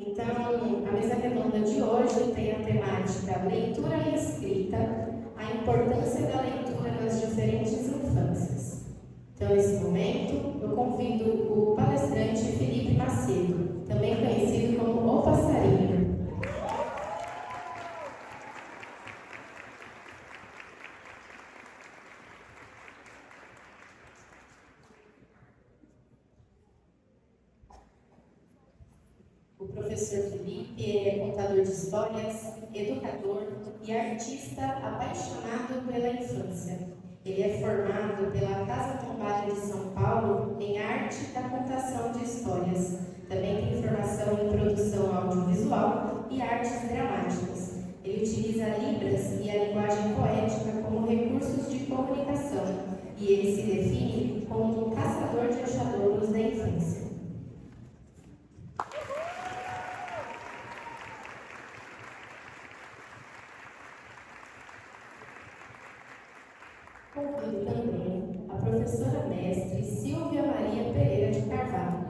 Então, a mesa redonda de hoje tem a temática Leitura e Escrita, a importância da leitura nas diferentes infâncias. Então, nesse momento, eu convido o palestrante Felipe Macedo, também conhecido como O Passarinho. O professor Felipe é contador de histórias, educador e artista apaixonado pela infância. Ele é formado pela Casa Tombada de São Paulo em arte da contação de histórias. Também tem formação em produção audiovisual e artes dramáticas. Ele utiliza Libras e a linguagem poética como recursos de comunicação, e ele se define como um caçador de achadouros da infância. Convido também a professora mestre Silvia Maria Pereira de Carvalho.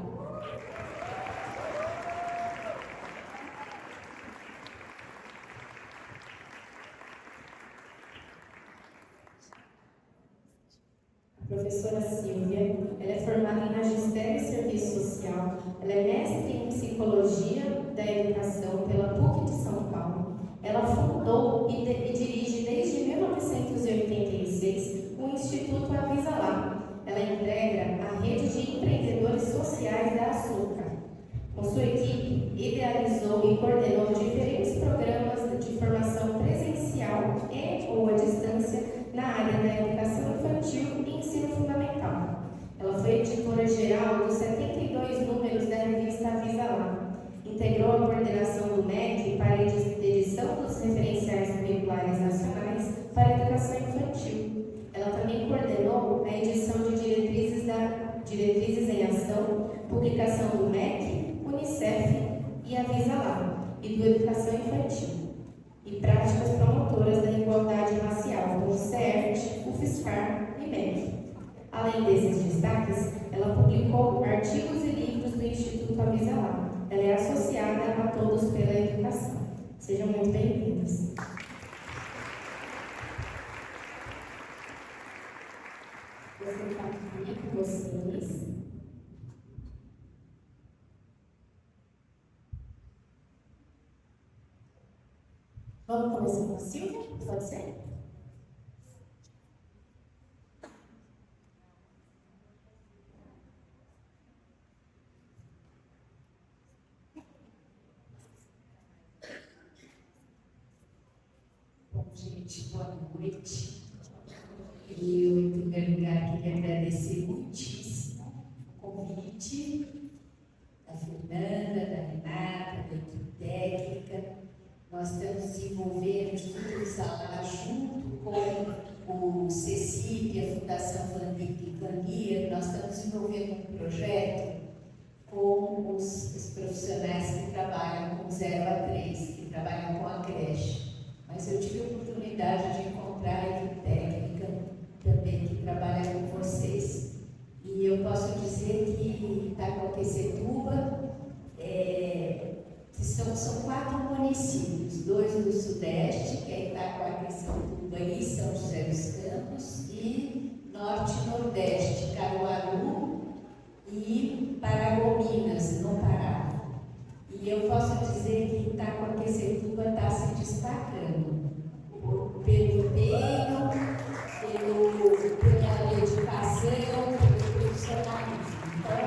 A professora Silvia, ela é formada em Magistério e Serviço Social, ela é mestre em Psicologia da Educação pela PUC de São Paulo. Ela fundou e dirige desde 1986 o Instituto Avisa Lá. Ela integra a rede de empreendedores sociais da Açúcar. Com sua equipe, idealizou e coordenou diferentes programas de formação presencial e ou à distância na área da educação infantil e ensino fundamental. Ela foi editora-geral dos 72 números da revista Avisa Lá. Integrou a coordenação do MEC para a edição dos referenciais curriculares nacionais para a educação infantil. Ela também coordenou a edição de Diretrizes em Ação, publicação do MEC, Unicef e Avisa Lá, e do Educação Infantil, e práticas promotoras da igualdade racial, como o CERT, o FISCAR e MEC. Além desses destaques, ela publicou artigos e livros do Instituto Avisa Lá. Ela é associada a Todos pela Educação. Sejam muito bem-vindos. Você está aqui com vocês. Vamos começar com a Silvia? Pode ser? Bom, gente, boa noite. Eu, em primeiro lugar, queria agradecer muitíssimo o convite da Fernanda, da Renata, da equipe técnica. Nós estamos desenvolvendo estudos lá junto com o CECIP, a Fundação Fanguia. Nós estamos desenvolvendo um projeto com os profissionais que trabalham com 0 a 3, que trabalham com a creche. Mas eu tive a oportunidade de encontrar a equipe técnica também que trabalha com vocês. E eu posso dizer que Itacoaquecetuba são 4 municípios, 2 do Sudeste, que é Itacoaquecetuba e São José dos Campos, e Norte e Nordeste, Caruaru e Paragominas, no Pará. E eu posso dizer que Itacoaquecetuba está se destacando pelo empenho, pela dedicação, pelo profissionalismo. Então,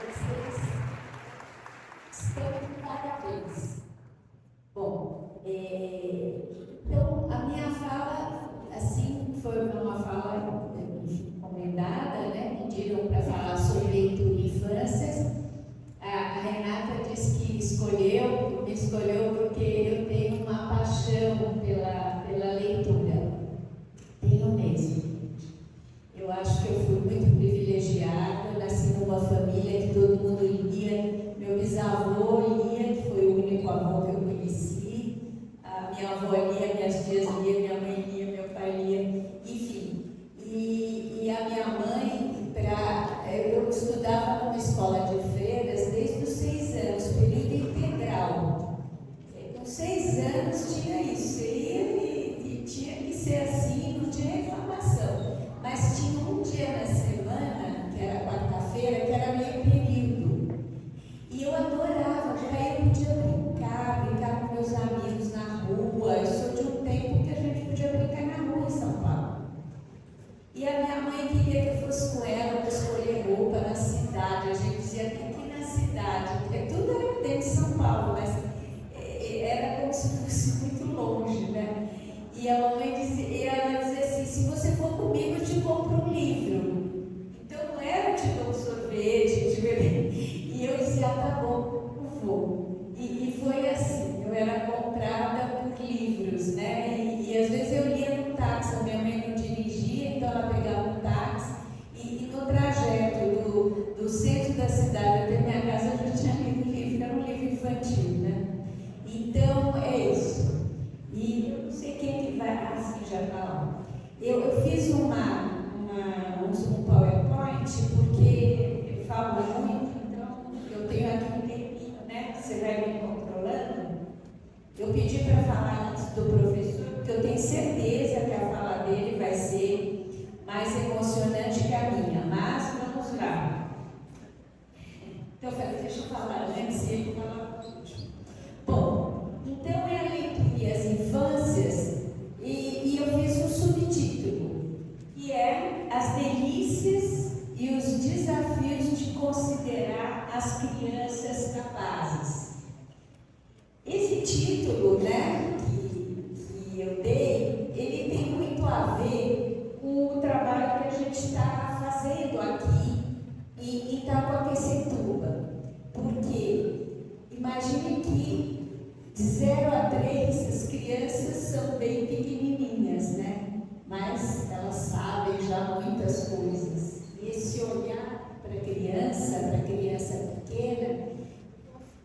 vocês estão de parabéns. Bom, então a minha fala, assim, foi uma fala encomendada, né? Pediram para falar sobre leitura e infâncias. A Renata disse que me escolheu porque eu tenho uma paixão pela leitura. Tenho mesmo. Eu acho que eu fui muito privilegiada, eu nasci numa família que todo mundo lia. Meu bisavô lia, que foi o único avô que eu conheci. A minha avó lia, minhas tias liam, minha mãe lia, meu pai lia, enfim. E a minha mãe, eu estudava numa escola de freiras desde os 6 E a minha mãe queria que eu fosse com ela para escolher roupa na cidade. A gente dizia que aqui na cidade, porque tudo era dentro de São Paulo, mas era como se fosse muito longe, né? E a mamãe dizia, ela dizia assim, se você for comigo, eu te compro um livro. Então não era te dou um sorvete, e eu dizia, tá bom, eu vou. E foi assim, eu era comprada por livros, né? E às vezes eu lia no táxi, a minha mãe não dirigia, então ela pegava um táxi, e no trajeto do centro da cidade até minha casa eu já tinha lido um livro, era um livro infantil, né? Então é isso. E eu não sei quem que vai, assim já tá. Eu fiz um PowerPoint porque eu falo muito, então eu tenho aqui um tempinho, né? Você vai me controlando. Eu pedi para falar antes do professor, porque eu tenho certeza que a fala dele vai ser mais emocionante que a minha, mas vamos lá. Então, deixa eu falar antes e ele falar por último. Bom, então é a leitura e as infâncias, e eu fiz um subtítulo, que é As delícias e os desafios de considerar as crianças capazes. Esse título, né, que eu dei, ele tem muito a ver com o trabalho que a gente está fazendo aqui em Itacoaquecetuba. Porque imagine que de 0 a 3 as crianças são bem pequenininhas, né? Mas elas sabem já muitas coisas. E esse olhar para a criança pequena,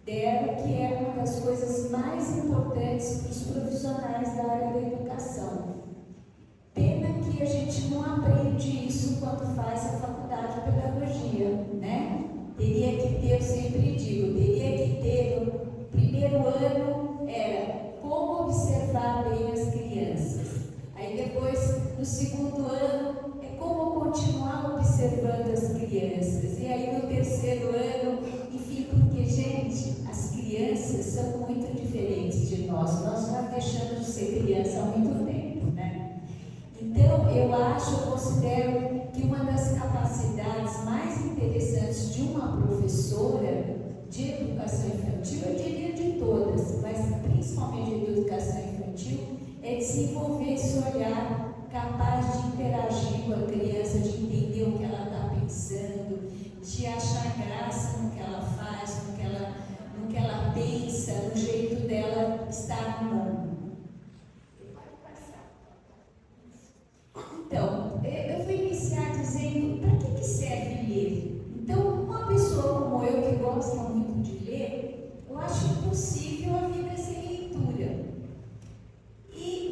deram que é uma das coisas mais importantes para os profissionais da área da educação. Pena que a gente não aprende isso quando faz a faculdade de pedagogia, né? Teria que ter, eu sempre digo, teria que ter, no primeiro ano era como observar bem as crianças. Aí depois, no segundo ano, é como continuar observando as crianças. E aí no terceiro ano, enfim, porque, gente, as crianças são muito diferentes de nós. Nós já deixamos de ser criança há muito tempo, né? Então, eu considero que uma das capacidades mais interessantes de uma professora de educação infantil, eu diria de todas, mas principalmente de educação infantil, é desenvolver esse olhar capaz de interagir com a criança, de entender o que ela está pensando, de achar graça no que ela faz, no que ela pensa, no jeito dela estar no mundo. Então, eu vou iniciar dizendo para que serve ler. Então, uma pessoa como eu, que gosta muito de ler, eu acho impossível a vida sem leitura.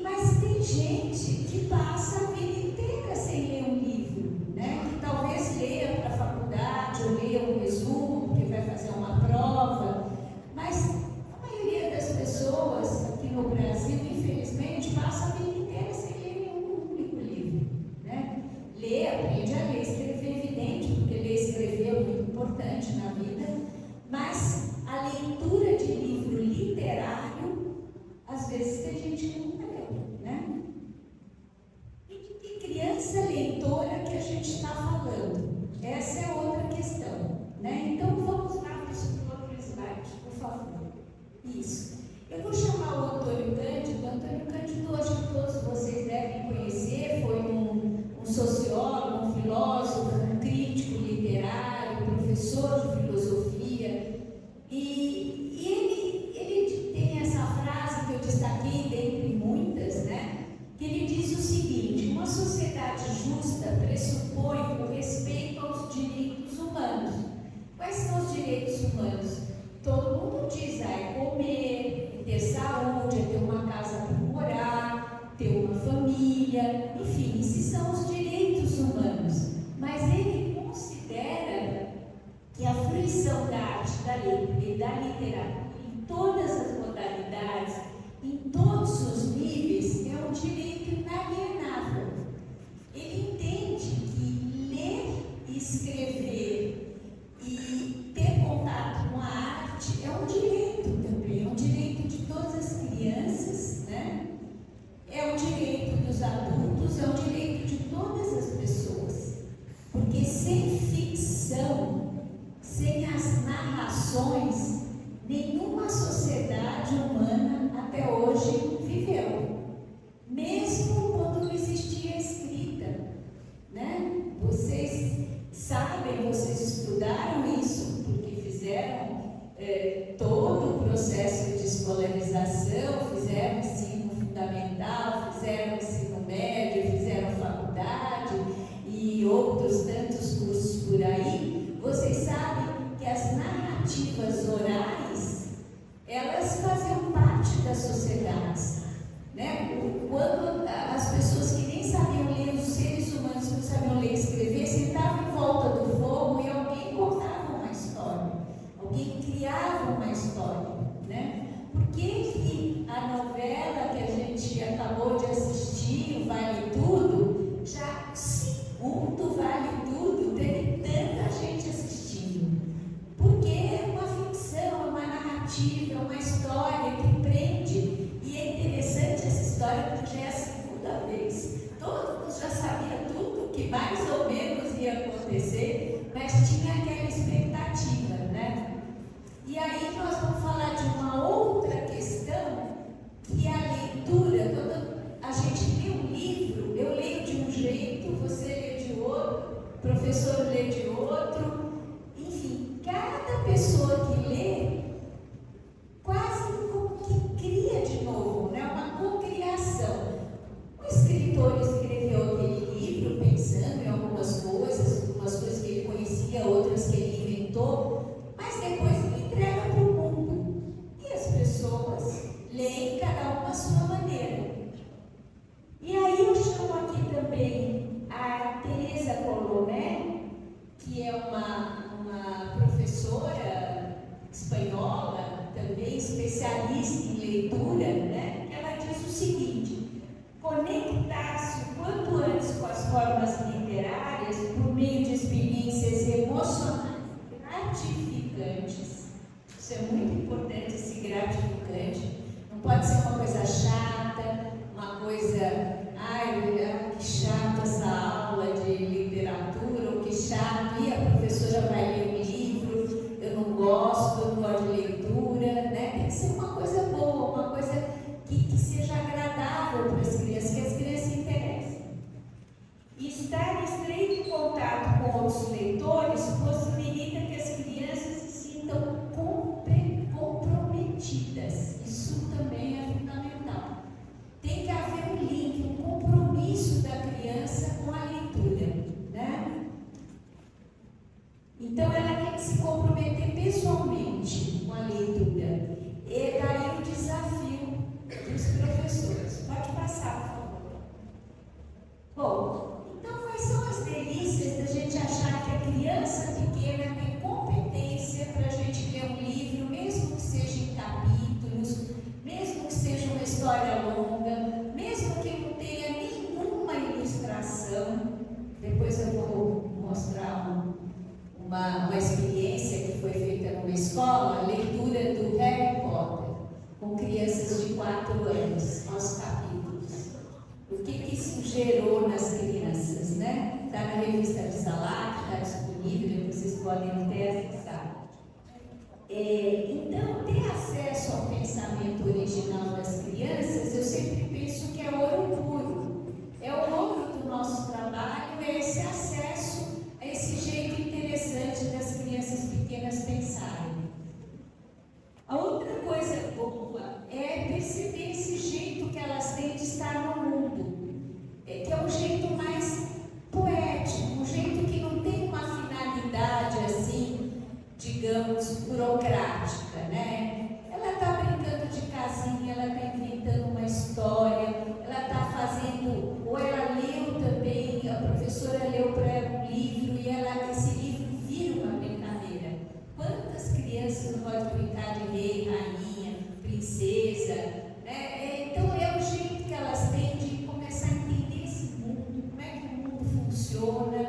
Mas tem gente que passa a vida inteira sem ler um livro, né? Que talvez leia para a faculdade ou leia um resumo, porque vai fazer uma prova, mas a maioria das pessoas aqui no Brasil, infelizmente, passa a vida inteira sem ler nenhum único livro, né? Ler, aprende a ler, escrever, evidente, porque ler e escrever é muito importante na vida, mas a leitura de livro literário, às vezes tem gente que nunca leu, né? E que criança leitora que a gente está falando? Essa é outra questão, né? Então vamos lá para o outro slide, por favor. Isso. Eu vou chamar o Antônio Cândido. Antônio Cândido, acho que todos vocês devem conhecer, foi um sociólogo, um filósofo, um crítico literário, professor de filosofia, e ele tem essa frase que eu destaquei dentre muitas, né? Que ele diz o seguinte: uma sociedade justa pressupõe o respeito aos direitos humanos. Quais são os direitos humanos? Todo mundo diz, é comer, é ter saúde, é ter uma casa para morar, ter uma família, enfim, esses são os direitos humanos. Mas ele considera que a fruição da arte, da leitura e da literatura, em todas as modalidades, em todos os níveis, é um direito inalienável. Ele entende que ler e escrever e ter contato com a arte é um direito também, é um direito de todas as crianças, né? É um direito dos adultos, é um direito de todas as pessoas. nenhuma sociedade humana até hoje viveu, mesmo quando não existia escrita, né? Vocês sabem, vocês estudaram isso, porque fizeram todo o processo de escolarização, fizeram ensino fundamental, fizeram ensino médio, fizeram faculdade e outros tantos cursos por aí. Vocês sabem que as narrativas orais, elas faziam parte das sociedades, né? Quando as pessoas que nem sabiam ler, os seres humanos que não sabiam ler e escrever, sentavam em volta do fogo e alguém contava uma história, alguém criava uma história, né? Por que a novela que a gente acabou de assistir, o Vale Tudo, já o segundo Vale Tudo, teve tanta gente assistindo? Porque é uma ficção, é uma narrativa, é uma história que prende. E é interessante essa história porque já é a segunda vez. Todo mundo já sabia tudo que mais ou menos ia acontecer, mas tinha aquela expectativa, né? E aí nós vamos falar de uma outra questão, que é a leitura. Quando a gente lê um livro, eu leio de um jeito, você lê de outro, o professor lê de outro. Enfim, cada pessoa que lê, quase como que cria de novo, né? Uma cocriação. O escritor escreveu aquele livro pensando em algumas coisas que ele conhecia, outras que ele inventou, mas depois ele entrega para o mundo. E as pessoas leem cada uma à sua maneira. E aí eu chamo aqui também a Teresa Colomé, que é uma professora espanhola, também especialista em leitura, né? Ela diz o seguinte: conectar-se o quanto antes com as formas literárias por meio de experiências emocionais gratificantes. Isso é muito importante, esse gratificante. Não pode ser uma coisa chata, uma coisa, que chato essa aula de literatura, ou que chato, e a professora vai ler um livro, eu não gosto de leitura, né? Tem que ser uma coisa boa, uma coisa que seja agradável para as crianças, que as crianças se interessem. E estar em estreito contato com outros leitores possibilita que as crianças se sintam comprometidas. Isso também é fundamental. Tem que haver um link, um compromisso da criança com a leitura, né? Então ela tem que se comprometer pessoalmente com a leitura. E daí o desafio dos professores. Pode passar, por favor. Bom, então quais são as delícias da gente achar que a criança pequena tem competência para a gente ler um livro, mesmo que seja em capítulos, mesmo que seja uma história longa, mesmo que não tenha nenhuma ilustração. Depois eu vou mostrar uma experiência que foi feita numa escola, a leitura do Harry Potter, com crianças de 4 anos, aos capítulos. O que isso gerou nas crianças, né? Está na revista Visalá, está disponível, vocês podem até acessar. Então, ter acesso ao pensamento original das crianças, eu sempre penso que é ouro puro. É o ouro do nosso trabalho, é esse acesso a esse jeito interessante das crianças pequenas pensarem. A outra coisa boa é perceber esse jeito que elas têm de estar no mundo, que é um jeito mais poético, um jeito que não tem uma finalidade assim, digamos, burocrática, né? Ela está brincando de casinha, ela está inventando uma história, ela está fazendo, ou ela leu também, a professora leu para ela um livro e esse livro vira uma brincadeira. Quantas crianças não podem brincar de rei, rainha, princesa, né? Então é o jeito que elas têm de começar a entender esse mundo, como é que o mundo funciona,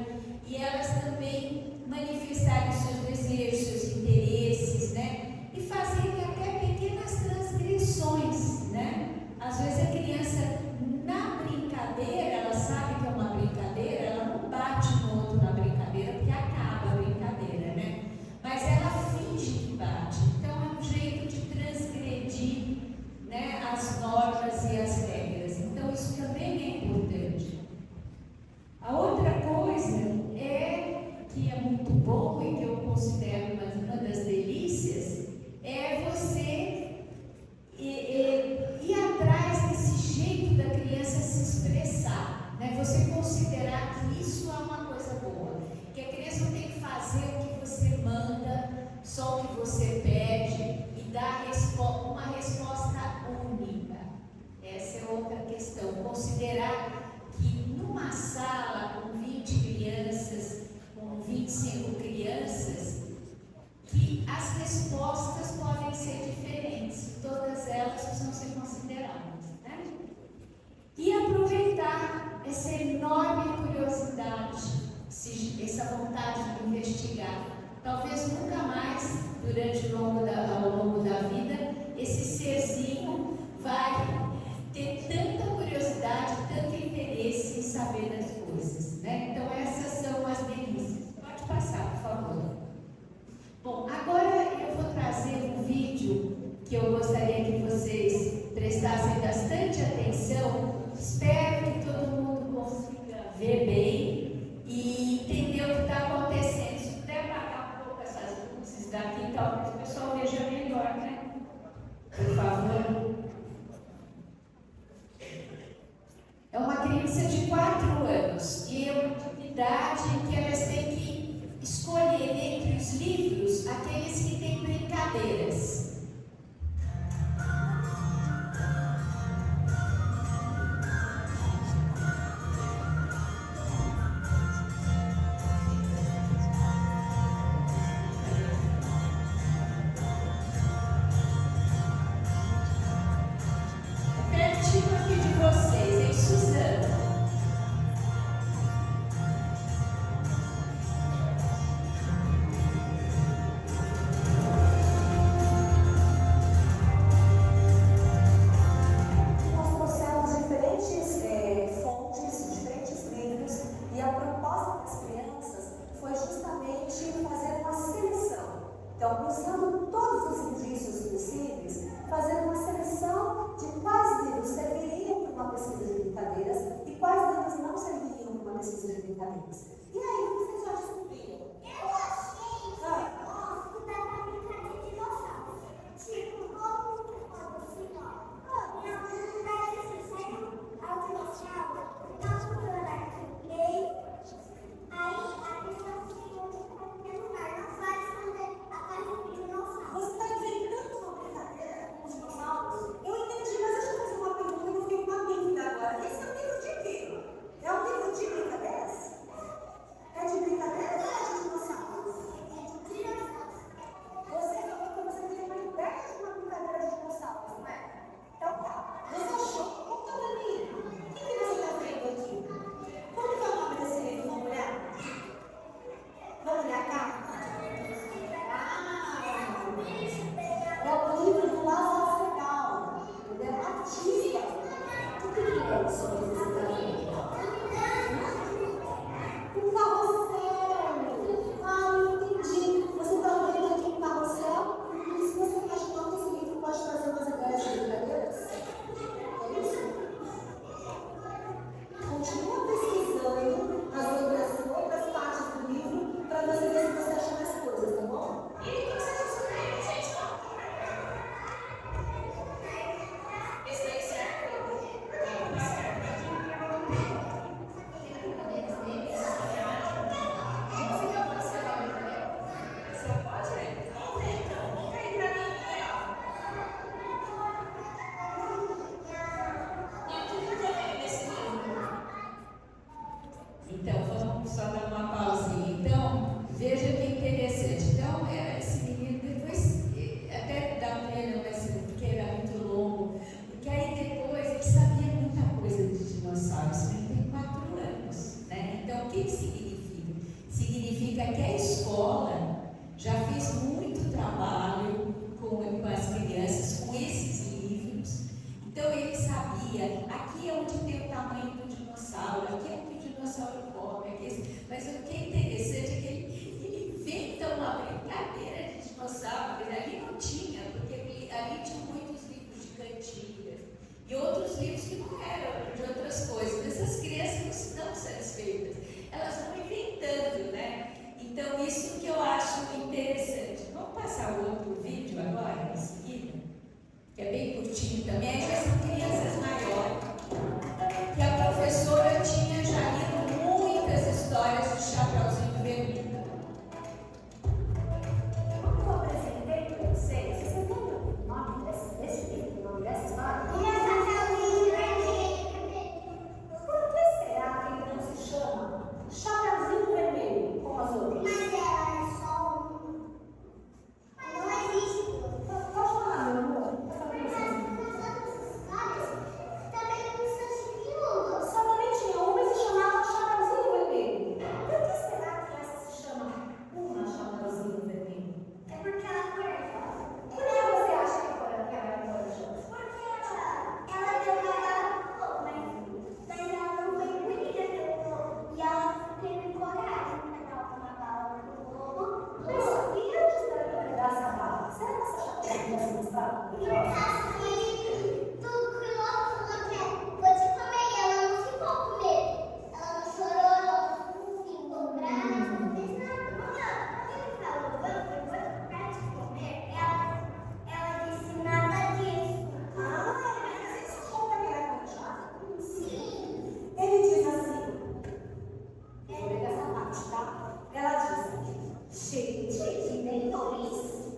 e elas também manifestarem seus desejos, seus interesses, né? E fazerem até pequenas transgressões, né? Às vezes a criança, na brincadeira, ela sabe que é uma brincadeira, ela não bate no outro na brincadeira, porque acaba a brincadeira, né? Mas ela finge que bate. Então é um jeito de questão, considerar que numa sala com 20 crianças, com 25 crianças, que as respostas podem ser diferentes, todas elas precisam ser consideradas, né? E aproveitar essa enorme curiosidade, essa vontade de investigar. Talvez nunca mais, ao longo da vida, esse serzinho vai ter tanta curiosidade, tanto interesse em saber das coisas, né? Então essas são as delícias. Pode passar, por favor. Bom, agora eu vou trazer um vídeo que eu gostaria que vocês prestassem bastante atenção. Espero que todo mundo consiga ver bem e entender o que está acontecendo. Se puder apagar um pouco essas luzes daqui, talvez o pessoal veja melhor, né? Por favor. É uma criança de 4 anos e é uma atividade em que elas têm que escolher entre os livros aqueles que têm brincadeiras. Pertinho aqui de vocês, hein, Suzana? Então, usando todos os indícios possíveis, fazendo uma seleção de quais livros serviriam para uma pesquisa de brincadeiras e quais livros não serviriam para uma pesquisa de brincadeiras. E aí, o que vocês já descobriram? Eu achei que gosto da brincadeira de dinossauro. Tipo, todo mundo fala assim, ó. Minha mãe vai assistir ao dinossauro. Nós vamos orar aqui. Aí, a pessoa ficou perguntar, não vai responder a casa do dinossauro. Você está inventando uma brincadeira com os dinossauros? Eu entendi, mas deixa eu fazer uma pergunta, eu fiquei com uma dúvida agora. Esse é um livro de quê? É um livro de brincadeiras? É de brincadeiras ou é de dinossauros? Você falou que você tem uma ideia de uma brincadeira de dinossauros, não é? Então tá. Você achou? Conta pra mim. O que você está vendo aqui? Como que é o nome desse livro? Vamos olhar? Vamos olhar a capa? É o livro do Lázaro Fregal. Ele é um artista. O que é isso que você está vendo? Um carrossel. Ah, eu entendi. Você está vendo aqui um carrossel? E se você imaginou que esse livro pode trazer umas ideias de brincadeiras? É isso? Continua pesquisando as outras partes do livro para você ver se você acha mais coisas, tá bom? E aí, o que você descobriu, gente? Esse daí serve? Então, vamos só dar uma pausinha. Então, veja que interessante. Então, esse menino depois, até dá pena, mas porque era muito longo, porque aí depois ele sabia muita coisa de dinossauros, ele tem 4 anos, né? Então, o que significa? Significa que a escola já fez muito trabalho com as crianças, com esses livros. Então, ele sabia, aqui é onde tem o tamanho do dinossauro, aqui é onde o dinossauro come, mas o que é interessante é que ele inventa uma brincadeira de dinossauro, mas ali não tinha, porque ali tinha muitos livros de cantigas e outros livros que não eram de outras coisas, mas as crianças não estão satisfeitas, elas vão inventando, né? Então, isso que eu acho interessante. Vamos passar o outro vídeo agora, em seguida, que é bem curtinho também, aí são crianças maiores, que a professora tinha já lido muitas histórias de Chapeuzinho Vermelho. Quando eu apresentei para vocês lembram o nome desse livro, o nome dessa história? E essa é o livro aqui. Gente, que nem nós.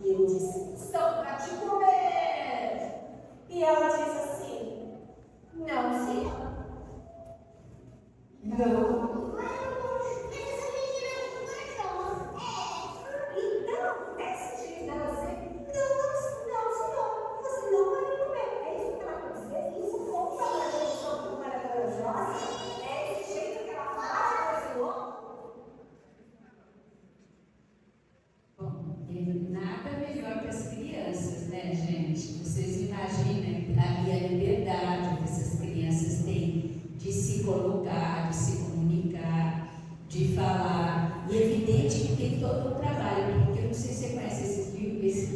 E eu disse, são pra te comer. E ela disse assim, não, senhor. Não. Então, desse jeito ela disse, não, senhor, você não vai me comer. É isso que ela quer dizer? Isso como fala a gente sobre uma era corajosa? É desse jeito que ela fala, senhor? Bom, e nada melhor para as crianças, né, gente? Vocês imaginem ali a liberdade que essas crianças têm de se colocar, de se comunicar, de falar. E é evidente que tem todo um trabalho, porque eu não sei se você conhece esse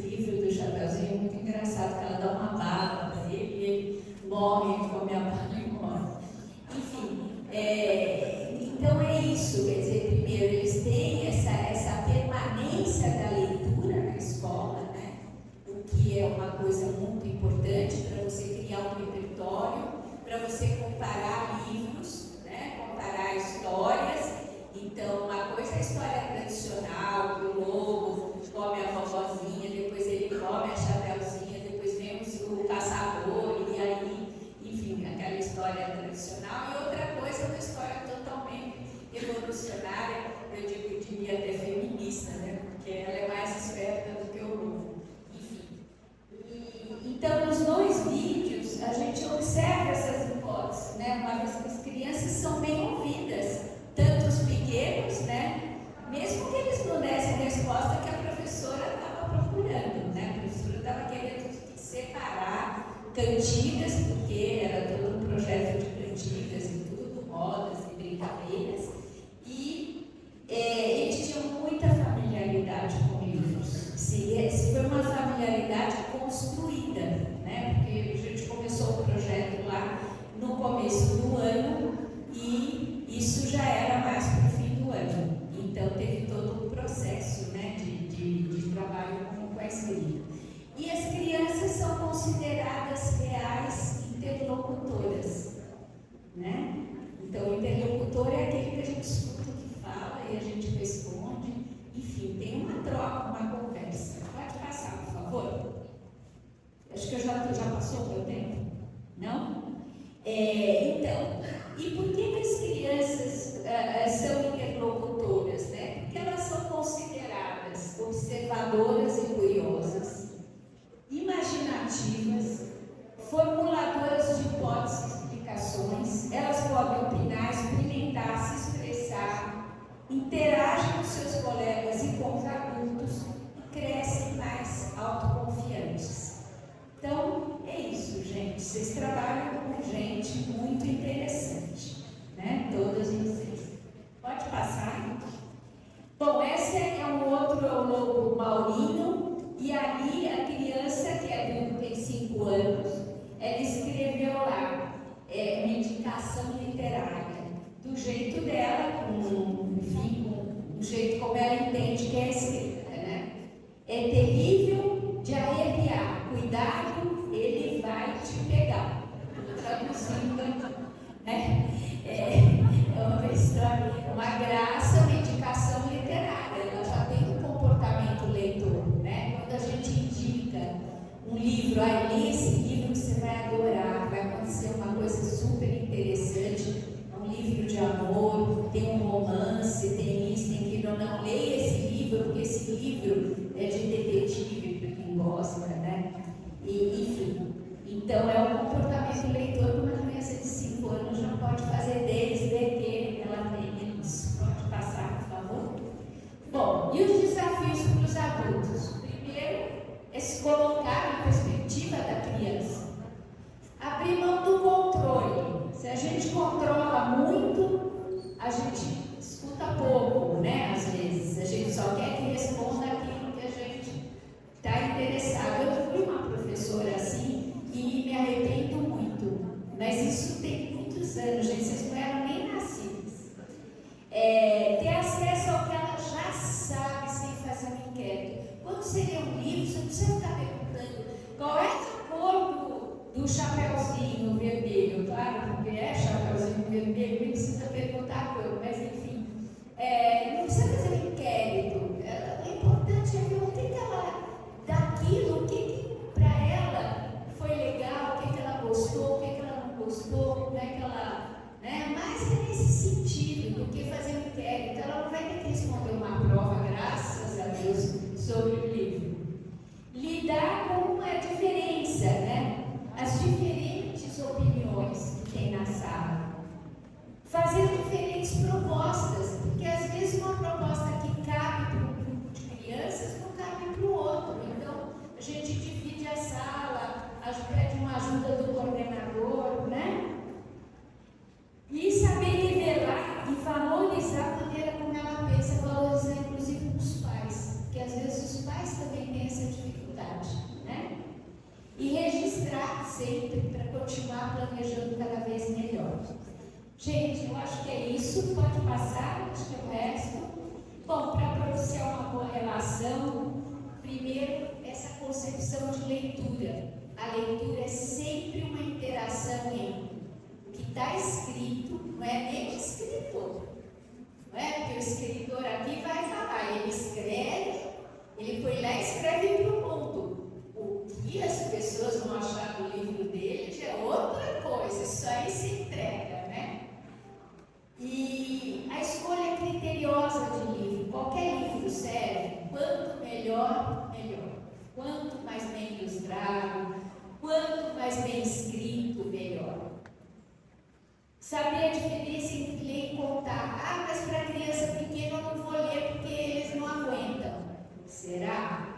livro do Chapeuzinho, é muito engraçado, que ela dá uma bala para ele e ele morre, ele come a bala e morre. Enfim, então é isso, quer dizer, primeiro eles têm essa permanência da leitura na escola, né? O que é uma coisa muito importante para você criar um repertório, para você comparar livros, né? Comparar histórias. Então, uma coisa é a história tradicional, que o lobo come a vovozinha, depois ele come a chapeuzinha, depois vemos o caçador, e aí, enfim, aquela história tradicional. E outra coisa é uma história totalmente revolucionária, eu diria até feminista, né? Porque ela é mais esperta do que o lobo. Enfim. Então, nos dois vídeos, a gente observa essas hipóteses, né? Uma vez que as crianças são bem ouvidas, tanto os pequenos, né? Mesmo que eles não dessem a resposta que a professora estava procurando, né? A professora estava querendo separar cantigas, porque era todo um projeto de cantigas e tudo, rodas e brincadeiras, e eles tinham muita familiaridade com livros. Se foi uma familiaridade construída, né? Porque a gente começou o projeto lá no começo do ano e isso já era mais para o fim do ano. Então teve todo um processo, né, de trabalho com a escrita. E as crianças são consideradas reais interlocutoras, né? Então, interlocutor é aquele que a gente escuta o que fala e a gente responde. Enfim, tem uma troca, uma conversa. Pode passar, por favor. Acho que já passou o meu tempo. Não? Então, e por que as crianças são interlocutoras, né? Porque elas são consideradas observadoras e curiosas, imaginativas, formuladoras de hipóteses e explicações. Elas podem opinar, experimentar, se expressar, interagem com seus colegas e com os adultos e crescem mais autoconfiantes. Então, é isso, gente. Vocês trabalham com gente muito interessante, né? Todas vocês. Pode passar. Bom, esse é um outro, é o lobo Maurinho, e ali a criança, que tem 5 anos, ela escreveu lá uma indicação literária, do jeito dela, com o jeito como ela entende que é escrita, né? É terrível de arrepiar, cuidado, ele vai te pegar. Traduzindo, né? É uma história, uma graça, uma indicação literária. Ela já tem um comportamento leitor, né? Quando a gente indica um livro, lê esse livro que você vai adorar, vai acontecer uma coisa super interessante. É um livro de amor, tem um romance, tem isso, tem aquilo. Não, leia esse livro, porque esse livro é de detetive, para quem gosta, né? Enfim, então é um comportamento leitor que uma criança de 5 anos já pode fazer desde que ela tenha isso. Pode passar, por favor? Bom, e os desafios para os adultos? Primeiro, é se colocar na perspectiva da criança. Abrir mão do controle. Se a gente controla muito, a gente escuta pouco, né? Às vezes, a gente só quer que responda aquilo que a gente está interessado. Eu fui uma professora assim e me arrependo muito, mas isso tem muitos anos, gente, vocês não eram nem nascidos. Ter acesso ao que ela já sabe sem fazer um inquérito. Quando você lê um livro, você não precisa ficar perguntando qual é a cor do chapeuzinho vermelho, claro, porque é chapeuzinho vermelho, não precisa perguntar a cor, mas enfim, não precisa fazer continuar planejando cada vez melhor. Gente, eu acho que é isso. Pode passar, acho que é o resto. Bom, para propiciar uma boa relação, primeiro, essa concepção de leitura. A leitura é sempre uma interação entre o que está escrito, não é nem o escritor. Não é? Porque o escritor aqui vai falar, ele escreve, ele foi lá e escreve para o mundo. O que as pessoas vão achar do livro dele já é outra coisa, isso aí se entrega, né? E a escolha criteriosa de livro, qualquer livro serve, quanto melhor, melhor. Quanto mais bem ilustrado, quanto mais bem escrito, melhor. Saber a diferença entre ler e contar. Ah, mas para criança pequena eu não vou ler porque eles não aguentam. Será?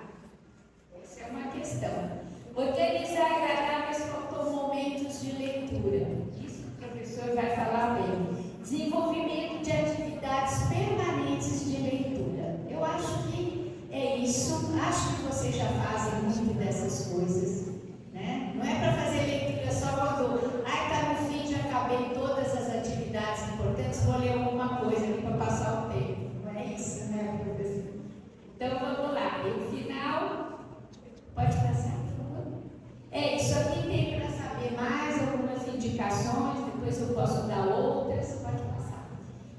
Essa é uma questão. Organizar agradáveis momentos de leitura. Isso o professor vai falar bem. Desenvolvimento de atividades permanentes de leitura. Eu acho que é isso. Acho que vocês já fazem muito dessas coisas, né? Não é para fazer leitura só quando está no fim, já acabei todas as atividades importantes, vou ler alguma coisa aqui para passar o tempo. Não é isso, né, professor? Então vamos lá. E o final, pode passar, por favor. É isso aqui, tem para saber mais algumas indicações, depois eu posso dar outras, pode passar.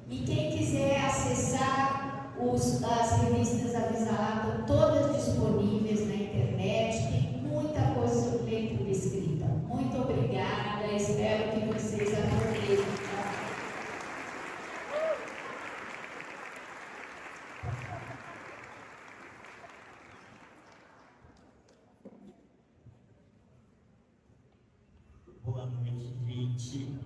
E quem quiser acessar as revistas Avisalá, estão todas disponíveis na internet, tem muita coisa sobre leitura escrita. Muito obrigada, espero que vocês aproveitem. Boa noite, gente.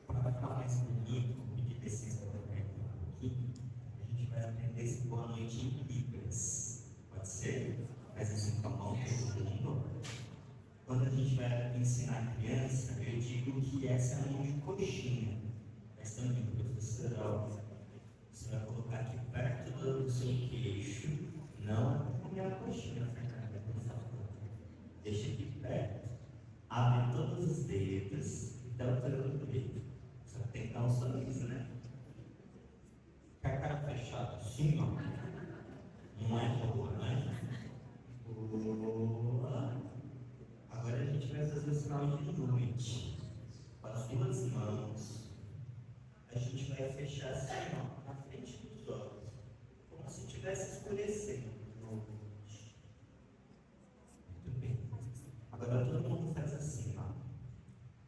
Para ficar mais bonito, pedir licença também um pouquinho, a gente vai aprender esse boa noite em Libras. Pode ser? Faz assim com a mão, todo mundo. Quando a gente vai ensinar a criança, eu digo que essa é a mão de coxinha. Mas também, professora, você vai colocar aqui perto do seu queixo, não com a coxinha, Fernanda, por favor. Deixa aqui perto. Abre todos os dedos e dá o teu dedo. Só tem que dar um sorriso, né? Com a cara fechada assim, ó. Não é boa, né? Boa. Agora a gente vai fazer o sinal de noite. Com as duas mãos. A gente vai fechar assim, ó, na frente dos olhos. Como se estivesse escurecendo. Muito bem. Agora todo mundo faz assim, ó.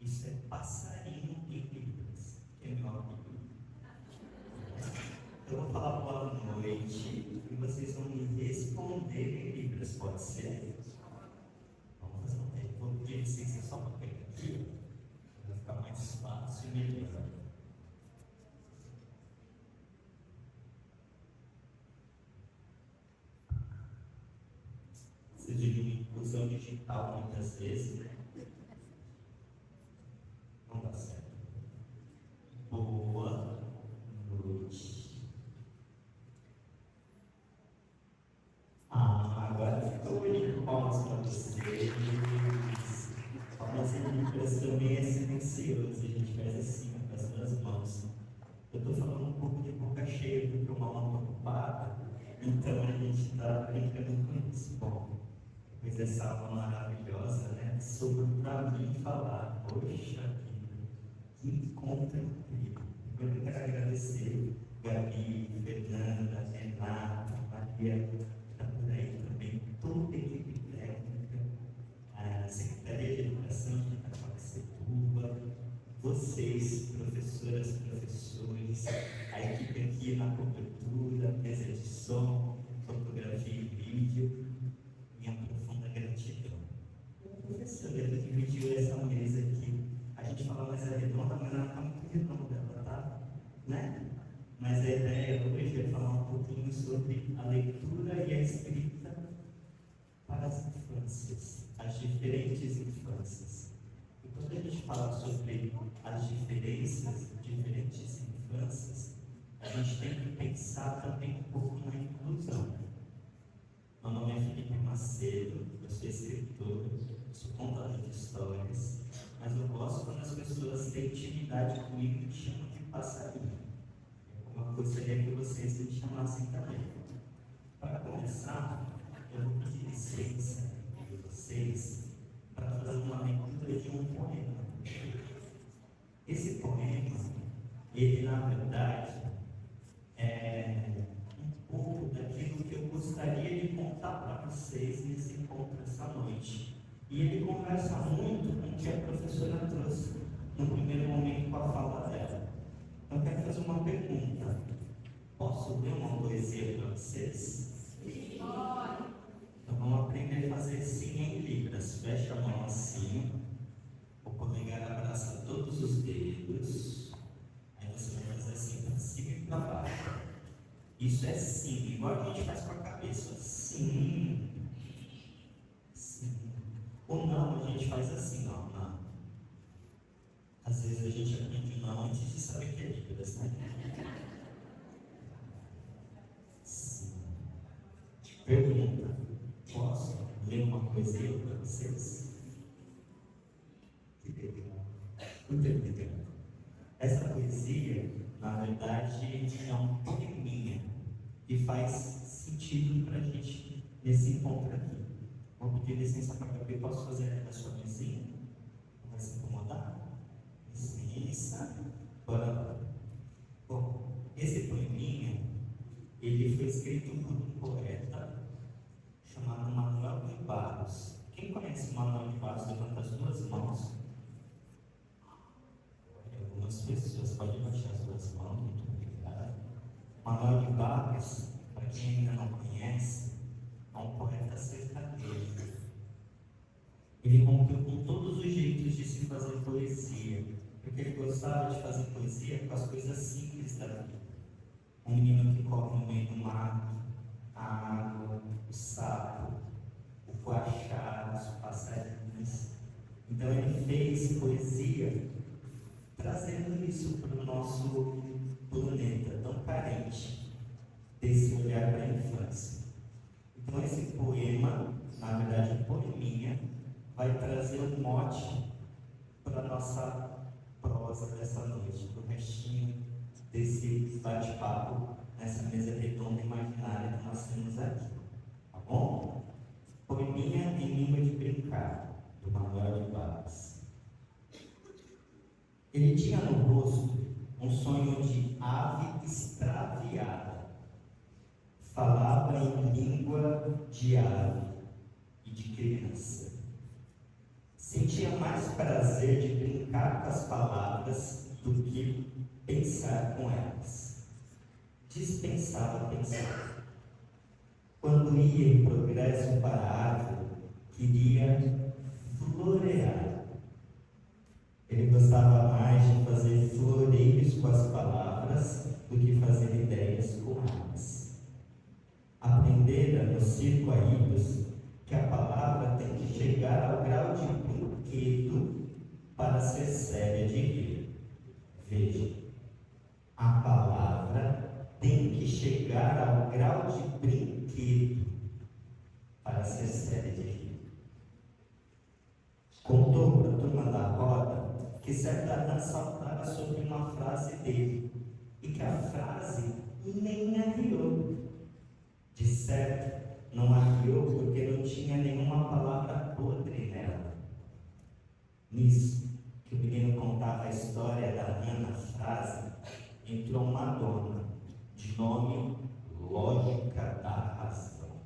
Isso é passarinho em Libras. Que é meu amigo. Eu vou falar boa noite e vocês vão me responder em Libras, pode ser? Vamos fazer um tempo. Vou pedir licença só para pegar aqui. Vai ficar mais fácil e melhor. Vocês dizem inclusão digital muitas vezes, né? Não dá certo. Boa noite. Agora ficou bonito. Palmas para vocês. Palmas em Libras também é silencioso. A gente faz assim, com as duas mãos. Eu estou falando um pouco de boca cheia, porque uma mão ocupada. Então a gente está brincando com isso. Bom, depois dessa aula maravilhosa, né? Sobrou para mim falar. Poxa vida, que encontro incrível. Eu quero agradecer Gabi, Fernanda, Renata, Maria, que está por aí também, toda a equipe técnica, a Secretaria de Educação de Itacoaxetuba, vocês, professoras, professores, a equipe aqui na cobertura, mesa de som, fotografia e vídeo, minha profunda gratidão. A professora dividiu essa mesa aqui. A gente fala mais redonda, mas ela está muito redonda, ela está, né? Mas a ideia hoje é falar um pouquinho sobre a leitura e a escrita para as infâncias, as diferentes infâncias. E quando a gente fala sobre as diferenças, diferentes infâncias, a gente tem que pensar também um pouco na inclusão. Meu nome é Felipe Macedo, eu sou escritor, sou contador de histórias, mas eu gosto quando as pessoas têm intimidade comigo e me chamam de passarinho. Uma coisa seria que vocês me chamassem também. Para começar, eu vou pedir licença de vocês para fazer uma leitura de um poema. Esse poema, ele na verdade é um pouco daquilo que eu gostaria de contar para vocês nesse encontro essa noite. E ele conversa muito com o que a professora trouxe no primeiro momento com a fala dela. Eu quero fazer uma pergunta. Posso ler uma poesia para vocês? Então vamos aprender a fazer sim em libras. Fecha a mão assim. O polegar abraça todos os dedos. Aí você vai fazer assim para cima e para baixo. Isso é sim, igual a gente faz com a cabeça. Sim. Sim. Ou não, a gente faz assim, ó. Não. Às vezes a gente aprende não antes de saber que é libras, né? Sim. Pergunta. Posso ler uma poesia para vocês? Muito obrigado. Essa poesia, na verdade, é um poeminha e faz sentido para a gente nesse encontro aqui. Vou pedir licença para a Gabi, posso fazer a sua mesinha? Não vai se incomodar? Licença. Bora lá. Bom, esse poeminha, ele foi escrito por um poeta chamado Manuel de Barros. Quem conhece Manuel de Barros, levanta as duas mãos. Algumas pessoas podem baixar as duas mãos, muito obrigado. Manuel de Barros, para quem ainda não conhece, é um poeta sertanejo. Ele rompeu com todos os jeitos de se fazer poesia, porque ele gostava de fazer poesia com as coisas simples da vida. Um menino que corre no meio do mato, a água, o sapo, o guaxá, os passarinhos. Então ele fez poesia trazendo isso para o nosso planeta tão carente desse olhar para a infância. Então esse poema, na verdade poeminha, vai trazer um mote para a nossa prosa dessa noite, para o restinho desse bate-papo nessa mesa redonda imaginária que nós temos aqui. Tá bom? Poeminha em língua de brincar, do Manuel de Barros. Ele tinha no rosto um sonho de ave extraviada. Falava em língua de ave e de criança. Sentia mais prazer de brincar com as palavras do que pensar com elas. Dispensava pensar. Quando ia em progresso para a árvore, queria florear. Ele gostava mais de fazer floreios com as palavras do que fazer ideias com elas. Aprendera no circo Aídos que a palavra tem que chegar ao grau de brinquedo para ser séria de rir. Veja, a palavra tem que chegar ao grau de brinquedo para ser séria de rir. Contou para a turma da roda que certa vez saltara sobre uma frase dele e que a frase nem arriou. De certo, não arriou porque não tinha nenhuma palavra podre nela. Nisso, que o menino contava a história da Ana frase, entrou uma dona, de nome Lógica da Razão.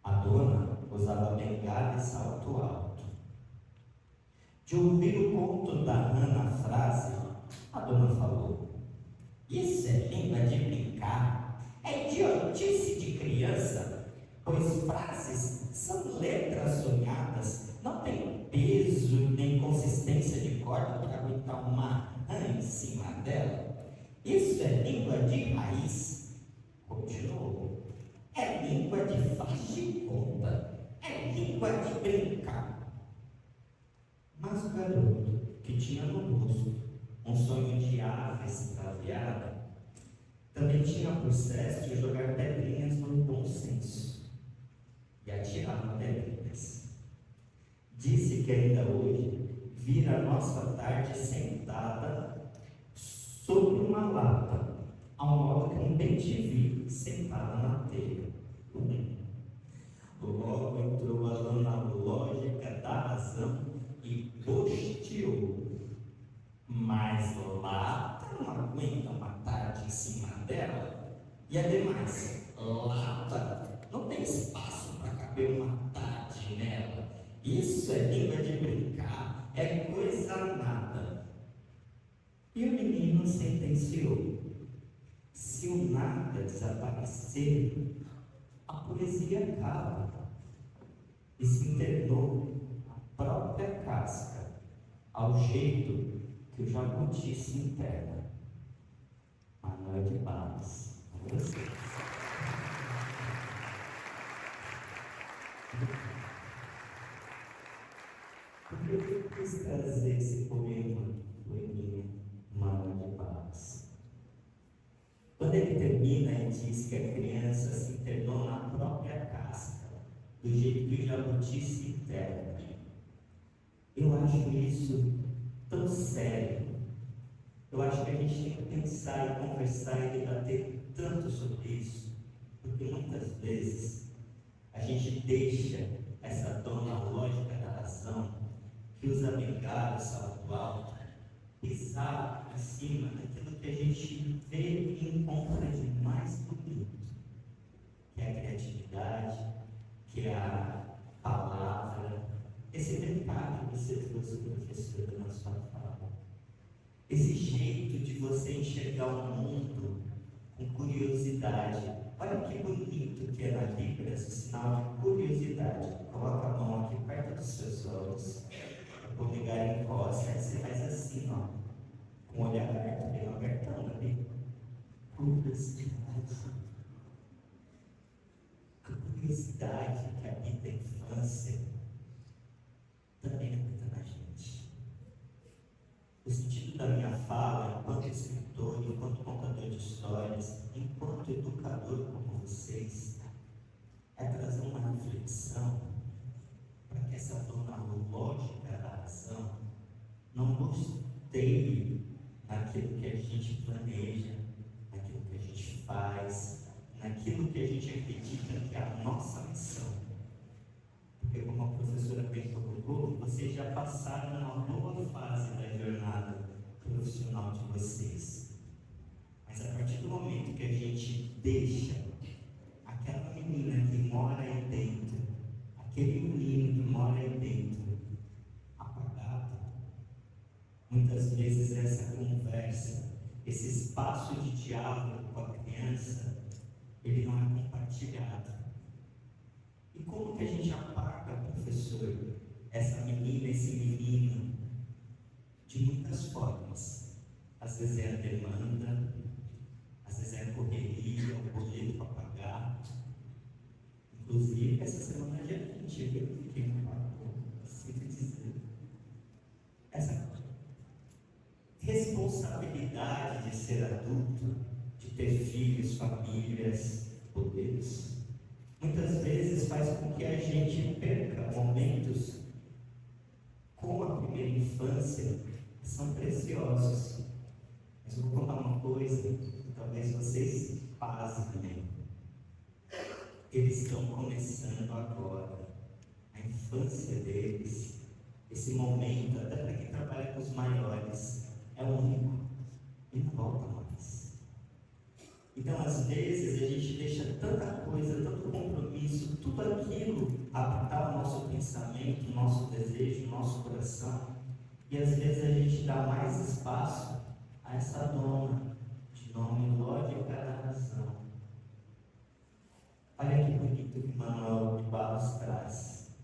A dona usava bengala e salto alto. De ouvir o conto da Ana frase, a dona falou: isso é língua de brincar, é idiotice de criança, pois frases são letras sonhadas, não tem peso nem consistência de corda para aguentar uma rã em cima dela. Isso é língua de raiz. Continuou: é língua de faz de conta, é língua de brincar. Mas o garoto, que tinha no rosto um sonho de ave extraviada, também tinha o processo de jogar pedrinhas no bom senso. e atirava pedrinhas. Disse que ainda hoje vira a nossa tarde sentada sobre uma lata, ao modo que um bem-te-vi sentada na telha. Logo entrou a dona lógica da razão e posteou. Mas lata não aguenta uma tarde em cima dela. E ademais, lata não tem espaço para caber uma tarde nela. Isso é língua de brincar, é coisa nada. E o menino sentenciou: se o nada desaparecer, a poesia acaba. E se internou a própria casca, ao jeito que o jabuti se interna. Manuel de Barros, com vocês. Por que eu quis trazer esse poeminha, Manuel de Barros? Quando ele termina e diz que a criança se internou na própria casca, do jeito que o jabuti se interna, eu acho isso tão sério. Eu acho que a gente tem que pensar e conversar e debater tanto sobre isso, porque muitas vezes a gente deixa essa dona lógica da razão, que usa bengala, salto alto, pisar em cima daquilo que a gente vê e encontra de mais bonito, que é a criatividade, que é a palavra, esse mercado que você trouxe, professora, na sua fala. Esse jeito de você enxergar o mundo com curiosidade. Olha que bonito que é na Libras o sinal de curiosidade. Coloca a mão aqui perto dos seus olhos, o polegar encosta, aí você faz assim, ó, com o olho aberto, bem abertão ali. Curiosidade. A curiosidade que habita a infância também habita na gente. O sentido da minha fala, enquanto escritor, enquanto contador de histórias, enquanto educador como vocês, é trazer uma reflexão para que essa dona lógica da razão não gosteie naquilo que a gente planeja, naquilo que a gente faz, naquilo que a gente acredita que é a nossa missão. Porque, como a professora bem colocou, vocês já passaram uma boa fase da jornada profissional de vocês. Mas a partir do momento que a gente deixa aquela menina que mora aí dentro, aquele menino que mora aí dentro, apagado, muitas vezes essa conversa, esse espaço de diálogo com a criança, ele não é compartilhado. E como que a gente apaga, professor, essa menina, esse menino? De muitas formas. Às vezes é a demanda, às vezes é a correria, o boleto para pagar. Inclusive, essa semana é dia 20, eu fiquei no papo, sinto dizer. Essa responsabilidade de ser adulto, de ter filhos, famílias, poderes, muitas vezes faz com que a gente perca momentos com a primeira infância, que são preciosos. Mas eu vou contar uma coisa que talvez vocês pasmem. Eles estão começando agora. A infância deles, esse momento, até para quem trabalha com os maiores, é único e não volta mais. Então, às vezes, a gente deixa tanta coisa, tanto compromisso, tudo aquilo habitar o nosso pensamento, o nosso desejo, o nosso coração, e às vezes a gente dá mais espaço a essa dona, de nome lógica da razão. Olha que bonito que Manuel de Barros traz.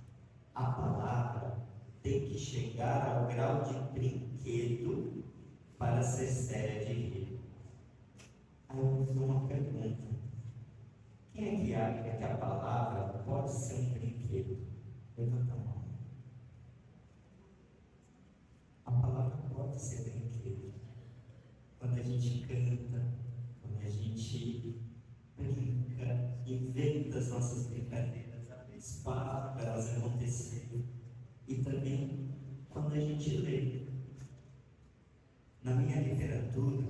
A palavra tem que chegar ao grau de brinquedo para ser séria de rir. Aí eu vou fazer uma pergunta. Quem é que acha que a palavra pode ser um brinquedo? Levanta a mão. A palavra pode ser brinquedo. Quando a gente canta, quando a gente brinca, inventa as nossas brincadeiras, a espaço para elas acontecerem. E também quando a gente lê. Na minha literatura,